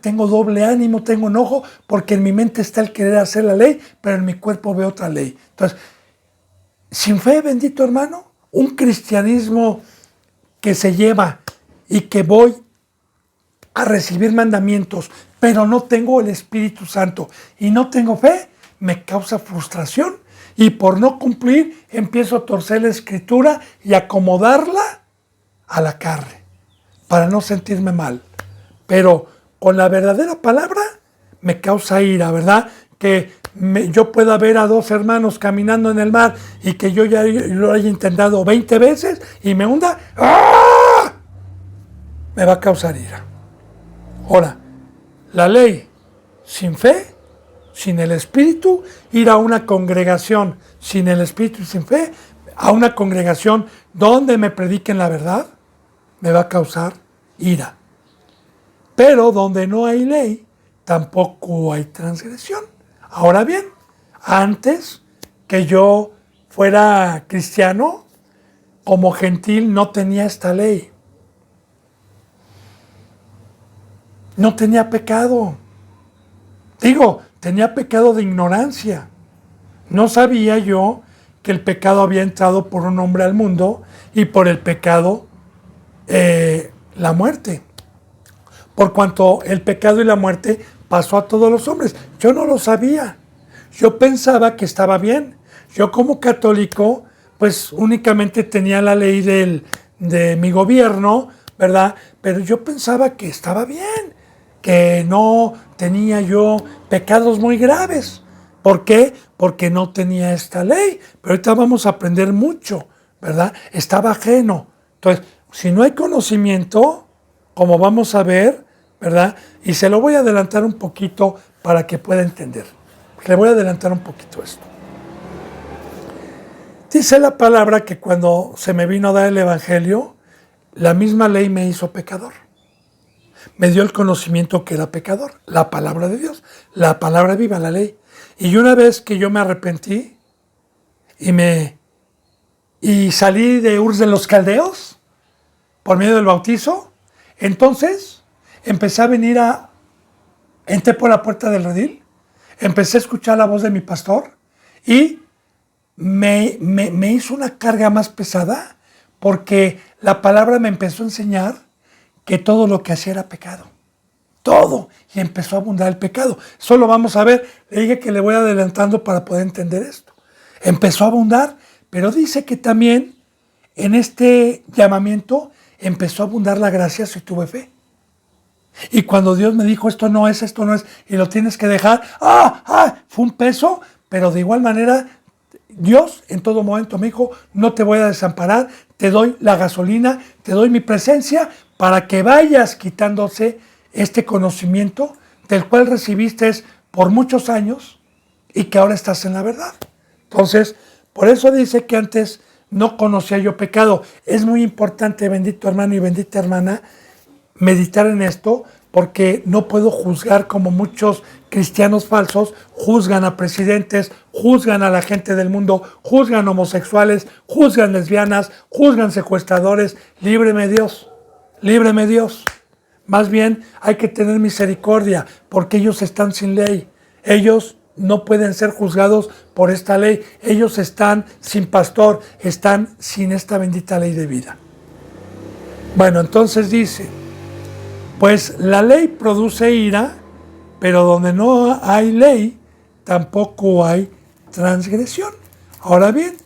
tengo doble ánimo, tengo enojo, porque en mi mente está el querer hacer la ley, pero en mi cuerpo veo otra ley. Entonces, sin fe, bendito hermano, un cristianismo que se lleva y que voy a recibir mandamientos, pero no tengo el Espíritu Santo y no tengo fe, me causa frustración y por no cumplir empiezo a torcer la Escritura y acomodarla a la carne para no sentirme mal. Pero con la verdadera palabra me causa ira, ¿verdad? Que yo pueda ver a dos hermanos caminando en el mar y que yo ya lo haya intentado 20 veces y me hunda, ¡ah! Me va a causar ira. Ahora, la ley sin fe, sin el Espíritu, ir a una congregación sin el Espíritu y sin fe, a una congregación donde me prediquen la verdad, me va a causar ira. Pero donde no hay ley, tampoco hay transgresión. Ahora bien, antes que yo fuera cristiano, como gentil no tenía esta ley. No tenía pecado. Tenía pecado de ignorancia. No sabía yo que el pecado había entrado por un hombre al mundo y por el pecado la muerte. Por cuanto el pecado y la muerte pasó a todos los hombres. Yo no lo sabía. Yo pensaba que estaba bien. Yo como católico, pues únicamente tenía la ley de mi gobierno, ¿verdad? Pero yo pensaba que estaba bien, que no tenía yo pecados muy graves. ¿Por qué? Porque no tenía esta ley. Pero ahorita vamos a aprender mucho, ¿verdad? Estaba ajeno. Entonces, si no hay conocimiento, como vamos a ver, ¿verdad? Y se lo voy a adelantar un poquito para que pueda entender. Le voy a adelantar un poquito esto. Dice la palabra que cuando se me vino a dar el Evangelio, la misma ley me hizo pecador. Me dio el conocimiento que era pecador, la palabra de Dios, la palabra viva, la ley. Y una vez que yo me arrepentí y salí de Ur de los Caldeos por medio del bautizo, entonces empecé a entré por la puerta del redil, empecé a escuchar la voz de mi pastor y me hizo una carga más pesada porque la palabra me empezó a enseñar que todo lo que hacía era pecado. Todo. Y empezó a abundar el pecado. Eso lo vamos a ver. Le dije que le voy adelantando para poder entender esto. Empezó a abundar, pero dice que también en este llamamiento empezó a abundar la gracia si tuve fe. Y cuando Dios me dijo esto no es, y lo tienes que dejar, fue un peso, pero de igual manera Dios en todo momento me dijo, no te voy a desamparar, te doy la gasolina, te doy mi presencia para que vayas quitándose este conocimiento del cual recibiste por muchos años y que ahora estás en la verdad. Entonces, por eso dice que antes no conocía yo pecado. Es muy importante, bendito hermano y bendita hermana, meditar en esto, porque no puedo juzgar como muchos cristianos falsos juzgan a presidentes, juzgan a la gente del mundo, juzgan homosexuales, juzgan lesbianas, juzgan secuestradores. Líbreme Dios, líbreme Dios. Más bien hay que tener misericordia porque ellos están sin ley. Ellos no pueden ser juzgados por esta ley. Ellos están sin pastor, están sin esta bendita ley de vida. Bueno, entonces dice, pues la ley produce ira, pero donde no hay ley, tampoco hay transgresión. Ahora bien,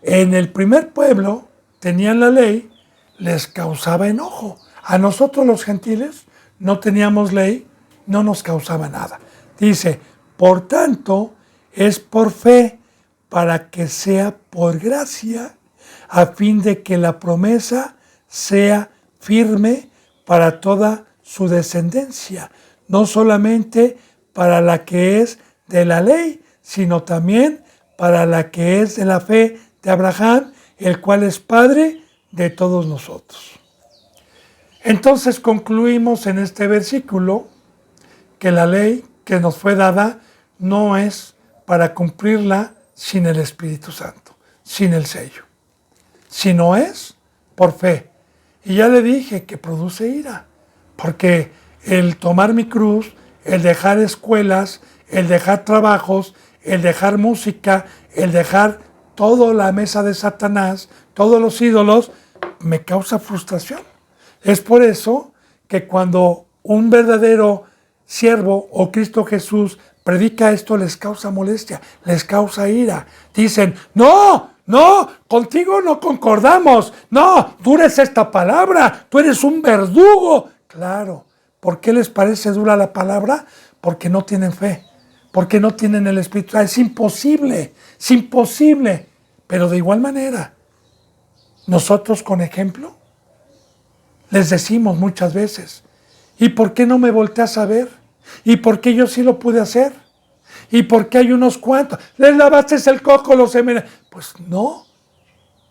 en el primer pueblo tenían la ley, les causaba enojo. A nosotros los gentiles no teníamos ley, no nos causaba nada. Dice, por tanto, es por fe, para que sea por gracia, a fin de que la promesa sea firme para toda su descendencia, no solamente para la que es de la ley, sino también para la que es de la fe de Abraham, el cual es Padre de todos nosotros. Entonces concluimos en este versículo que la ley que nos fue dada no es para cumplirla sin el Espíritu Santo, sin el sello, sino es por fe. Y ya le dije que produce ira, porque el tomar mi cruz, el dejar escuelas, el dejar trabajos, el dejar música, el dejar toda la mesa de Satanás, todos los ídolos, me causa frustración. Es por eso que cuando un verdadero siervo o Cristo Jesús predica esto, les causa molestia, les causa ira. Dicen, no, contigo no concordamos. No, tú eres esta palabra, tú eres un verdugo. Claro, ¿por qué les parece dura la palabra? Porque no tienen fe, porque no tienen el Espíritu. Es imposible. Pero de igual manera, nosotros con ejemplo, les decimos muchas veces, ¿y por qué no me volteas a ver? ¿Y por qué yo sí lo pude hacer? ¿Y por qué hay unos cuantos? ¿Les lavaste el coco los semenes? Pues no,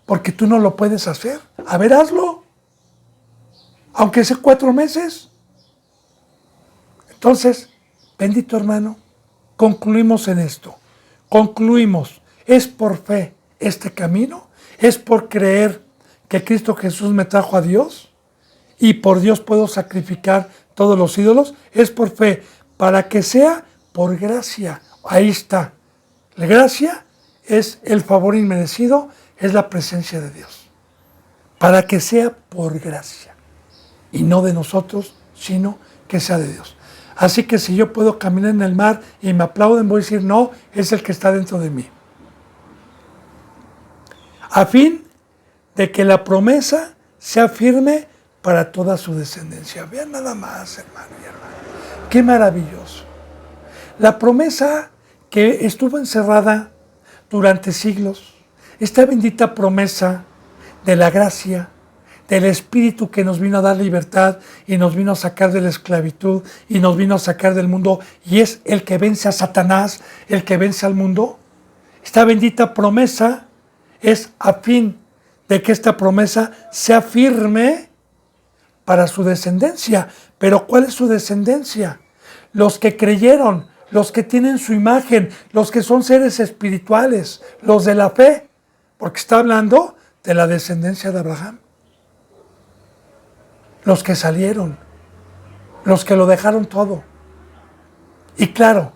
porque tú no lo puedes hacer. A ver, hazlo. Aunque sea 4 meses. Entonces, bendito hermano, concluimos en esto. Concluimos, es por fe este camino, es por creer que Cristo Jesús me trajo a Dios y por Dios puedo sacrificar todos los ídolos, es por fe, para que sea por gracia. Ahí está. La gracia es el favor inmerecido, es la presencia de Dios. Para que sea por gracia. Y no de nosotros, sino que sea de Dios. Así que si yo puedo caminar en el mar y me aplauden, voy a decir, no, es el que está dentro de mí. A fin de que la promesa sea firme para toda su descendencia. Vean nada más, hermano y hermana. Qué maravilloso. La promesa que estuvo encerrada durante siglos, esta bendita promesa de la gracia, del Espíritu que nos vino a dar libertad y nos vino a sacar de la esclavitud y nos vino a sacar del mundo, y es el que vence a Satanás, el que vence al mundo. Esta bendita promesa es a fin de que esta promesa sea firme para su descendencia. Pero ¿cuál es su descendencia? Los que creyeron, los que tienen su imagen, los que son seres espirituales, los de la fe, porque está hablando de la descendencia de Abraham. Los que salieron, los que lo dejaron todo. Y claro,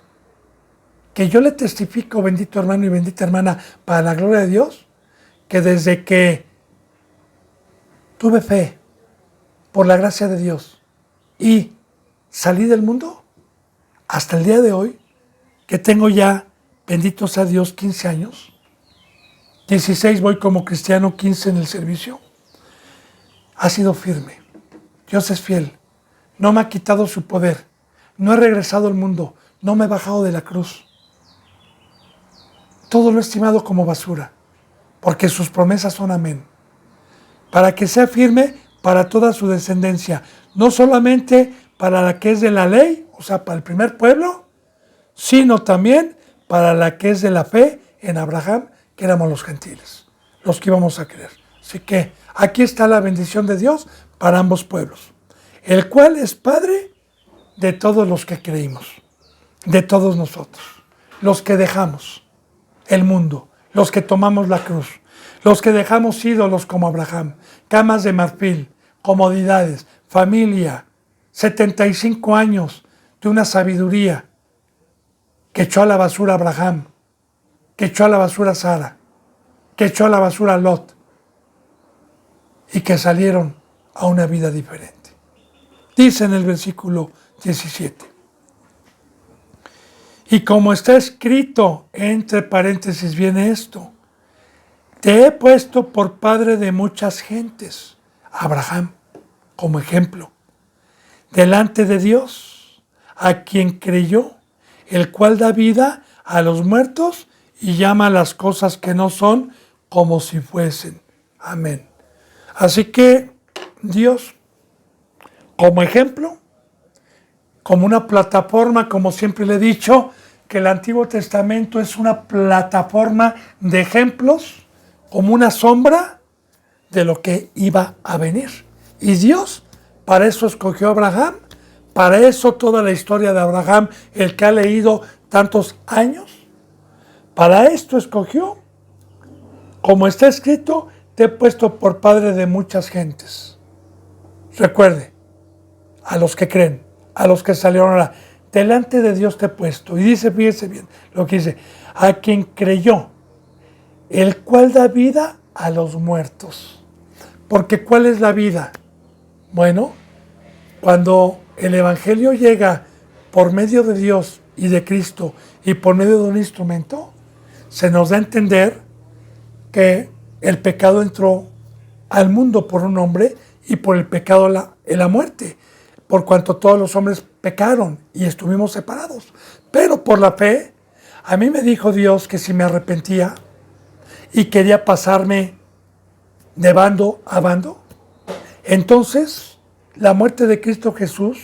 que yo le testifico, bendito hermano y bendita hermana, para la gloria de Dios, que desde que tuve fe, por la gracia de Dios, y salí del mundo, hasta el día de hoy, que tengo ya, bendito sea Dios, 15 años, 16 voy como cristiano, 15 en el servicio, ha sido firme. Dios es fiel, no me ha quitado su poder, no he regresado al mundo, no me he bajado de la cruz. Todo lo he estimado como basura, porque sus promesas son amén. Para que sea firme para toda su descendencia, no solamente para la que es de la ley, o sea, para el primer pueblo, sino también para la que es de la fe en Abraham, que éramos los gentiles, los que íbamos a creer. Así que aquí está la bendición de Dios para ambos pueblos, el cual es Padre de todos los que creímos, de todos nosotros, los que dejamos el mundo, los que tomamos la cruz, los que dejamos ídolos como Abraham, camas de marfil, comodidades, familia, 75 años de una sabiduría que echó a la basura a Abraham, que echó a la basura a Sara, que echó a la basura a Lot y que salieron a una vida diferente. Dice en el versículo 17, Y como está escrito, entre paréntesis viene esto, te he puesto por padre de muchas gentes, Abraham, como ejemplo, delante de Dios, a quien creyó, el cual da vida a los muertos y llama a las cosas que no son como si fuesen. Amén. Así que Dios, como ejemplo, como una plataforma, como siempre le he dicho, que el Antiguo Testamento es una plataforma de ejemplos, como una sombra de lo que iba a venir. Y Dios, para eso escogió a Abraham, para eso toda la historia de Abraham, el que ha leído tantos años, para esto escogió, como está escrito, te he puesto por padre de muchas gentes. Recuerde, a los que creen, a los que salieron ahora, delante de Dios te he puesto. Y dice, fíjese bien lo que dice, a quien creyó, el cual da vida a los muertos. Porque ¿cuál es la vida? Bueno, cuando el Evangelio llega por medio de Dios y de Cristo y por medio de un instrumento, se nos da a entender que el pecado entró al mundo por un hombre y por el pecado la muerte, por cuanto todos los hombres pecaron y estuvimos separados. Pero por la fe, a mí me dijo Dios que si me arrepentía y quería pasarme de bando a bando, entonces la muerte de Cristo Jesús,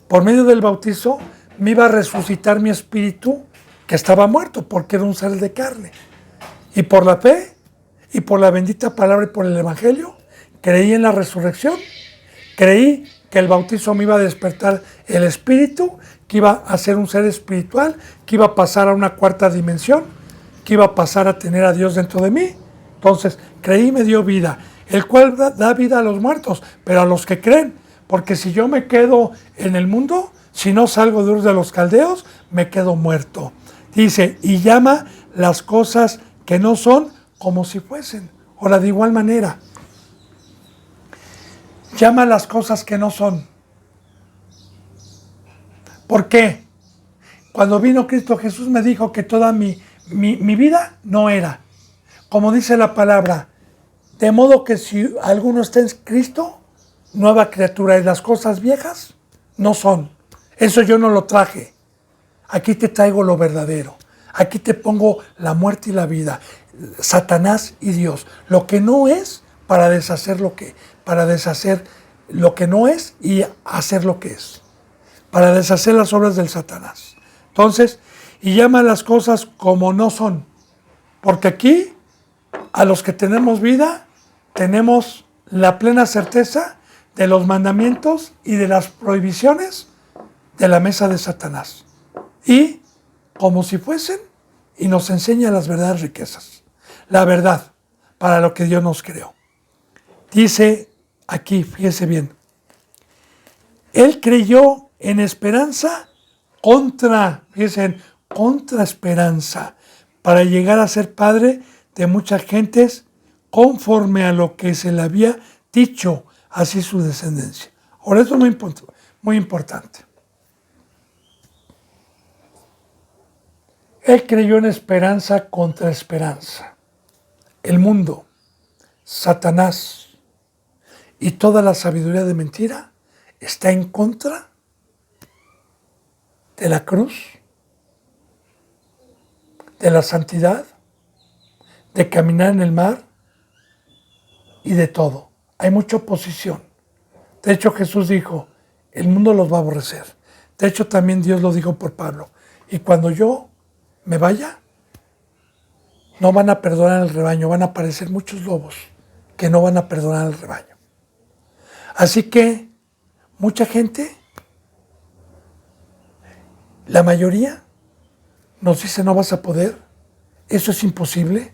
por medio del bautizo, me iba a resucitar mi espíritu que estaba muerto porque era un ser de carne. Y por la fe y por la bendita palabra y por el Evangelio, creí en la resurrección, creí que el bautizo me iba a despertar el espíritu, que iba a ser un ser espiritual, que iba a pasar a una cuarta dimensión, que iba a pasar a tener a Dios dentro de mí. Entonces, creí y me dio vida, el cual da vida a los muertos, pero a los que creen, porque si yo me quedo en el mundo, si no salgo de Ur de los Caldeos, me quedo muerto. Dice, y llama las cosas que no son como si fuesen. Ahora, de igual manera, llama las cosas que no son. ¿Por qué? Cuando vino Cristo Jesús me dijo que toda mi vida no era. Como dice la palabra, de modo que si alguno está en Cristo, nueva criatura es. Las cosas viejas no son. Eso yo no lo traje. Aquí te traigo lo verdadero. Aquí te pongo la muerte y la vida, Satanás y Dios. Lo que no es para deshacer lo que no es y hacer lo que es. Para deshacer las obras del Satanás. Entonces, y llama las cosas como no son. Porque aquí, a los que tenemos vida, tenemos la plena certeza de los mandamientos y de las prohibiciones de la mesa de Satanás. Y como si fuesen, y nos enseña las verdaderas riquezas. La verdad, para lo que Dios nos creó. Dice aquí, fíjese bien, Él creyó en esperanza contra esperanza, para llegar a ser padre de muchas gentes, conforme a lo que se le había dicho, así su descendencia. Ahora, esto es muy importante. Él creyó en esperanza contra esperanza. El mundo, Satanás y toda la sabiduría de mentira está en contra de la cruz, de la santidad, de caminar en el mar y de todo. Hay mucha oposición. De hecho, Jesús dijo, el mundo los va a aborrecer. De hecho, también Dios lo dijo por Pablo. Y cuando yo me vaya, no van a perdonar al rebaño, van a aparecer muchos lobos que no van a perdonar al rebaño. Así que mucha gente, la mayoría, nos dice no vas a poder, eso es imposible,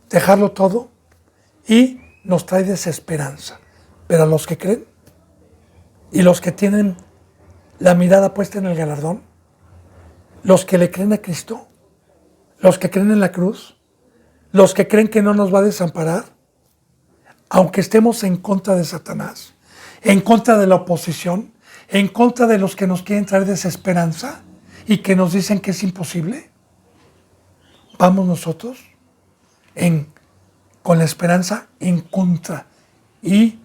dejarlo todo, y nos trae desesperanza. Pero a los que creen y los que tienen la mirada puesta en el galardón, los que le creen a Cristo, los que creen en la cruz, los que creen que no nos va a desamparar, aunque estemos en contra de Satanás, en contra de la oposición, en contra de los que nos quieren traer desesperanza y que nos dicen que es imposible, vamos nosotros con la esperanza en contra y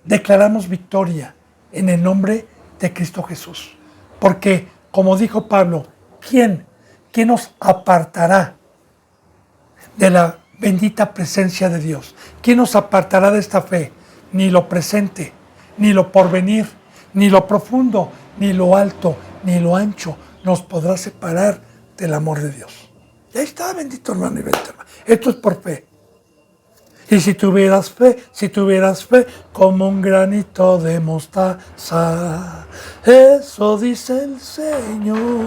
declaramos victoria en el nombre de Cristo Jesús. Porque, como dijo Pablo, ¿quién nos apartará de la bendita presencia de Dios? ¿Quién nos apartará de esta fe? Ni lo presente, ni lo porvenir, ni lo profundo, ni lo alto, ni lo ancho nos podrá separar del amor de Dios. Y ahí está, bendito hermano y bendita hermana. Esto es por fe. Y si tuvieras fe como un granito de mostaza, eso dice el Señor,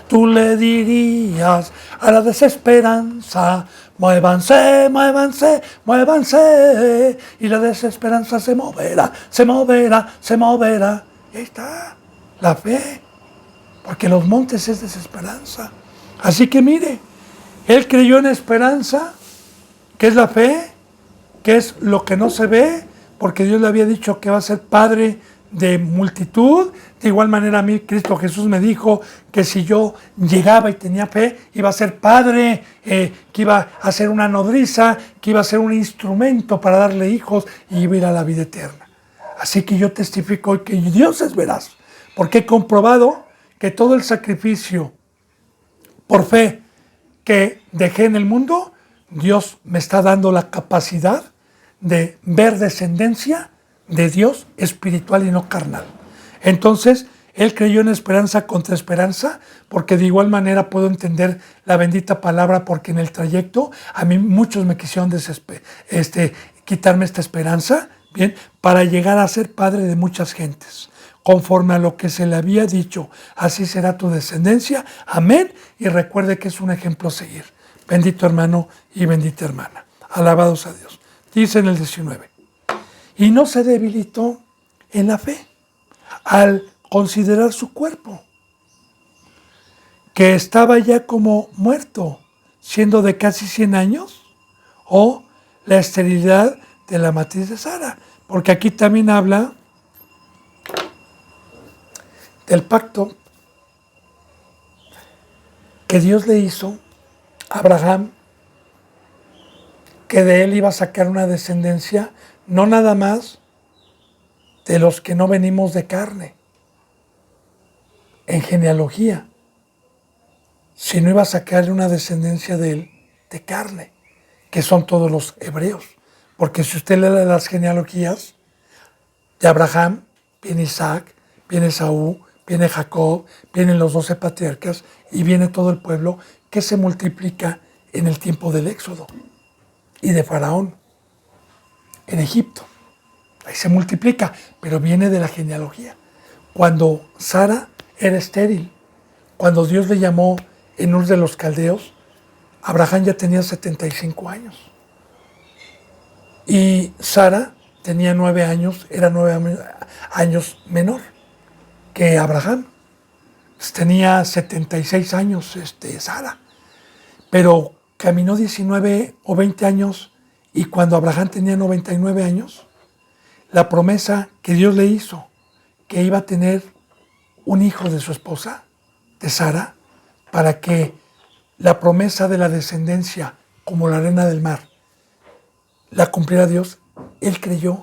tú le dirías a la desesperanza, muévanse, muévanse, muévanse, y la desesperanza se moverá, se moverá, se moverá. Y ahí está, la fe, porque los montes es desesperanza. Así que mire, él creyó en esperanza, que es la fe, que es lo que no se ve, porque Dios le había dicho que va a ser padre de multitud. De igual manera a mí Cristo Jesús me dijo que si yo llegaba y tenía fe, iba a ser padre, que iba a ser una nodriza, que iba a ser un instrumento para darle hijos y iba a ir a la vida eterna. Así que yo testifico hoy que Dios es veraz, porque he comprobado que todo el sacrificio por fe que dejé en el mundo, Dios me está dando la capacidad de ver descendencia de Dios espiritual y no carnal. Entonces, él creyó en esperanza contra esperanza, porque de igual manera puedo entender la bendita palabra, porque en el trayecto a mí muchos me quisieron quitarme esta esperanza, bien, para llegar a ser padre de muchas gentes. Conforme a lo que se le había dicho, así será tu descendencia. Amén. Y recuerde que es un ejemplo a seguir. Bendito hermano y bendita hermana. Alabados a Dios. Dice en el 19. Y no se debilitó en la fe al considerar su cuerpo, que estaba ya como muerto, siendo de casi 100 años, o la esterilidad de la matriz de Sara. Porque aquí también habla del pacto que Dios le hizo a Abraham, que de él iba a sacar una descendencia, no nada más de los que no venimos de carne, en genealogía, sino iba a sacar una descendencia de él de carne, que son todos los hebreos. Porque si usted lee las genealogías de Abraham, viene Isaac, viene Esaú, viene Jacob, vienen los 12 patriarcas y viene todo el pueblo que se multiplica en el tiempo del Éxodo y de Faraón en Egipto. Ahí se multiplica, pero viene de la genealogía. Cuando Sara era estéril, cuando Dios le llamó en Ur de los Caldeos, Abraham ya tenía 75 años. Y Sara tenía 9 años, era 9 años menor que Abraham. Tenía 76 años Sara, pero caminó 19 o 20 años, y cuando Abraham tenía 99 años, la promesa que Dios le hizo, que iba a tener un hijo de su esposa, de Sara, para que la promesa de la descendencia, como la arena del mar, la cumpliera Dios, él creyó,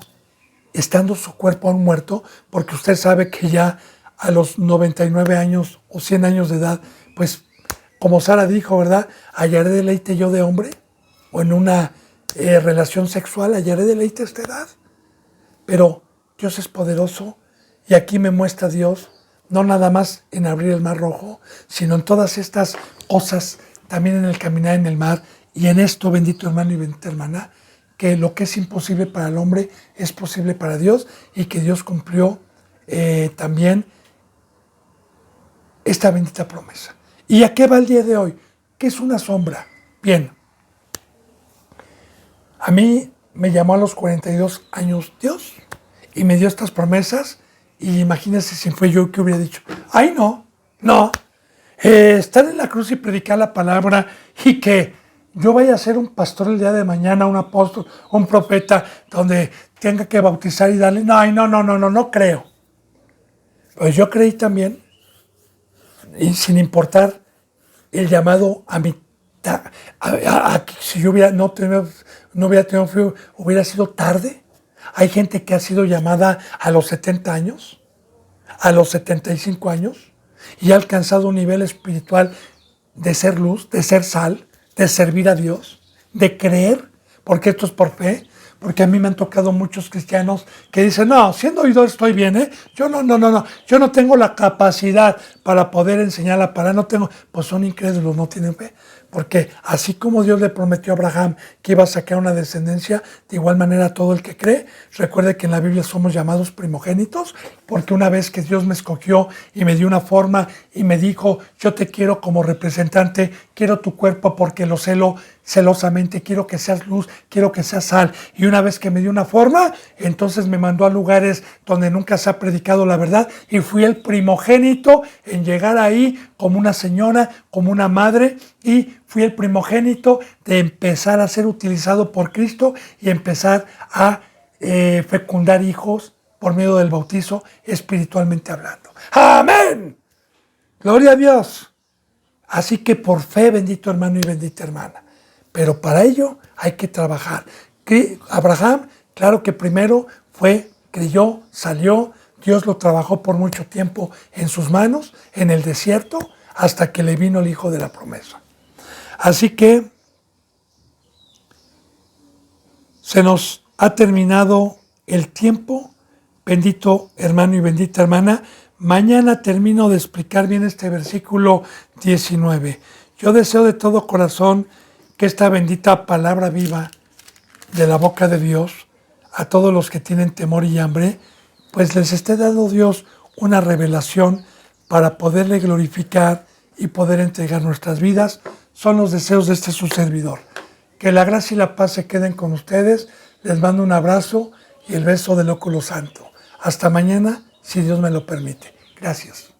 estando su cuerpo aún muerto, porque usted sabe que ya a los 99 años o 100 años de edad, pues como Sara dijo, ¿verdad? ¿Hallaré deleite yo de hombre? O en una relación sexual, ¿hallaré deleite a esta edad? Pero Dios es poderoso, y aquí me muestra Dios, no nada más en abrir el mar rojo, sino en todas estas cosas, también en el caminar en el mar, y en esto, bendito hermano y bendita hermana, que lo que es imposible para el hombre es posible para Dios, y que Dios cumplió también esta bendita promesa. ¿Y a qué va el día de hoy? ¿Qué es una sombra? Bien, a mí me llamó a los 42 años Dios y me dio estas promesas, y imagínense si fue yo que hubiera dicho, ay no, estar en la cruz y predicar la palabra, y que yo vaya a ser un pastor el día de mañana, un apóstol, un profeta, donde tenga que bautizar y darle, no creo. Pues yo creí también y sin importar el llamado a mi si yo hubiera no hubiera tenido frío, hubiera sido tarde. Hay gente que ha sido llamada a los 70 años, a los 75 años, y ha alcanzado un nivel espiritual de ser luz, de ser sal, de servir a Dios, de creer, porque esto es por fe. Porque a mí me han tocado muchos cristianos que dicen, no, siendo oidor estoy bien, ¿eh? Yo no, yo no tengo la capacidad para poder enseñar la palabra, no tengo, pues son incrédulos, no tienen fe. Porque así como Dios le prometió a Abraham que iba a sacar una descendencia, de igual manera todo el que cree, recuerde que en la Biblia somos llamados primogénitos, porque una vez que Dios me escogió y me dio una forma y me dijo, yo te quiero como representante, quiero tu cuerpo porque lo celo celosamente, quiero que seas luz, quiero que seas sal. Y una vez que me dio una forma, entonces me mandó a lugares donde nunca se ha predicado la verdad y fui el primogénito en llegar ahí como una señora, como una madre, y fui el primogénito de empezar a ser utilizado por Cristo y empezar a fecundar hijos por medio del bautizo, espiritualmente hablando. ¡Amén! Gloria a Dios. Así que por fe, bendito hermano y bendita hermana. Pero para ello hay que trabajar. Abraham, claro que primero creyó, salió, Dios lo trabajó por mucho tiempo en sus manos, en el desierto, hasta que le vino el hijo de la promesa. Así que se nos ha terminado el tiempo, bendito hermano y bendita hermana. Mañana termino de explicar bien este versículo 19. Yo deseo de todo corazón que esta bendita palabra viva de la boca de Dios a todos los que tienen temor y hambre, pues les esté dando Dios una revelación para poderle glorificar y poder entregar nuestras vidas. Son los deseos de este su servidor. Que la gracia y la paz se queden con ustedes. Les mando un abrazo y el beso del óculo santo. Hasta mañana, si Dios me lo permite. Gracias.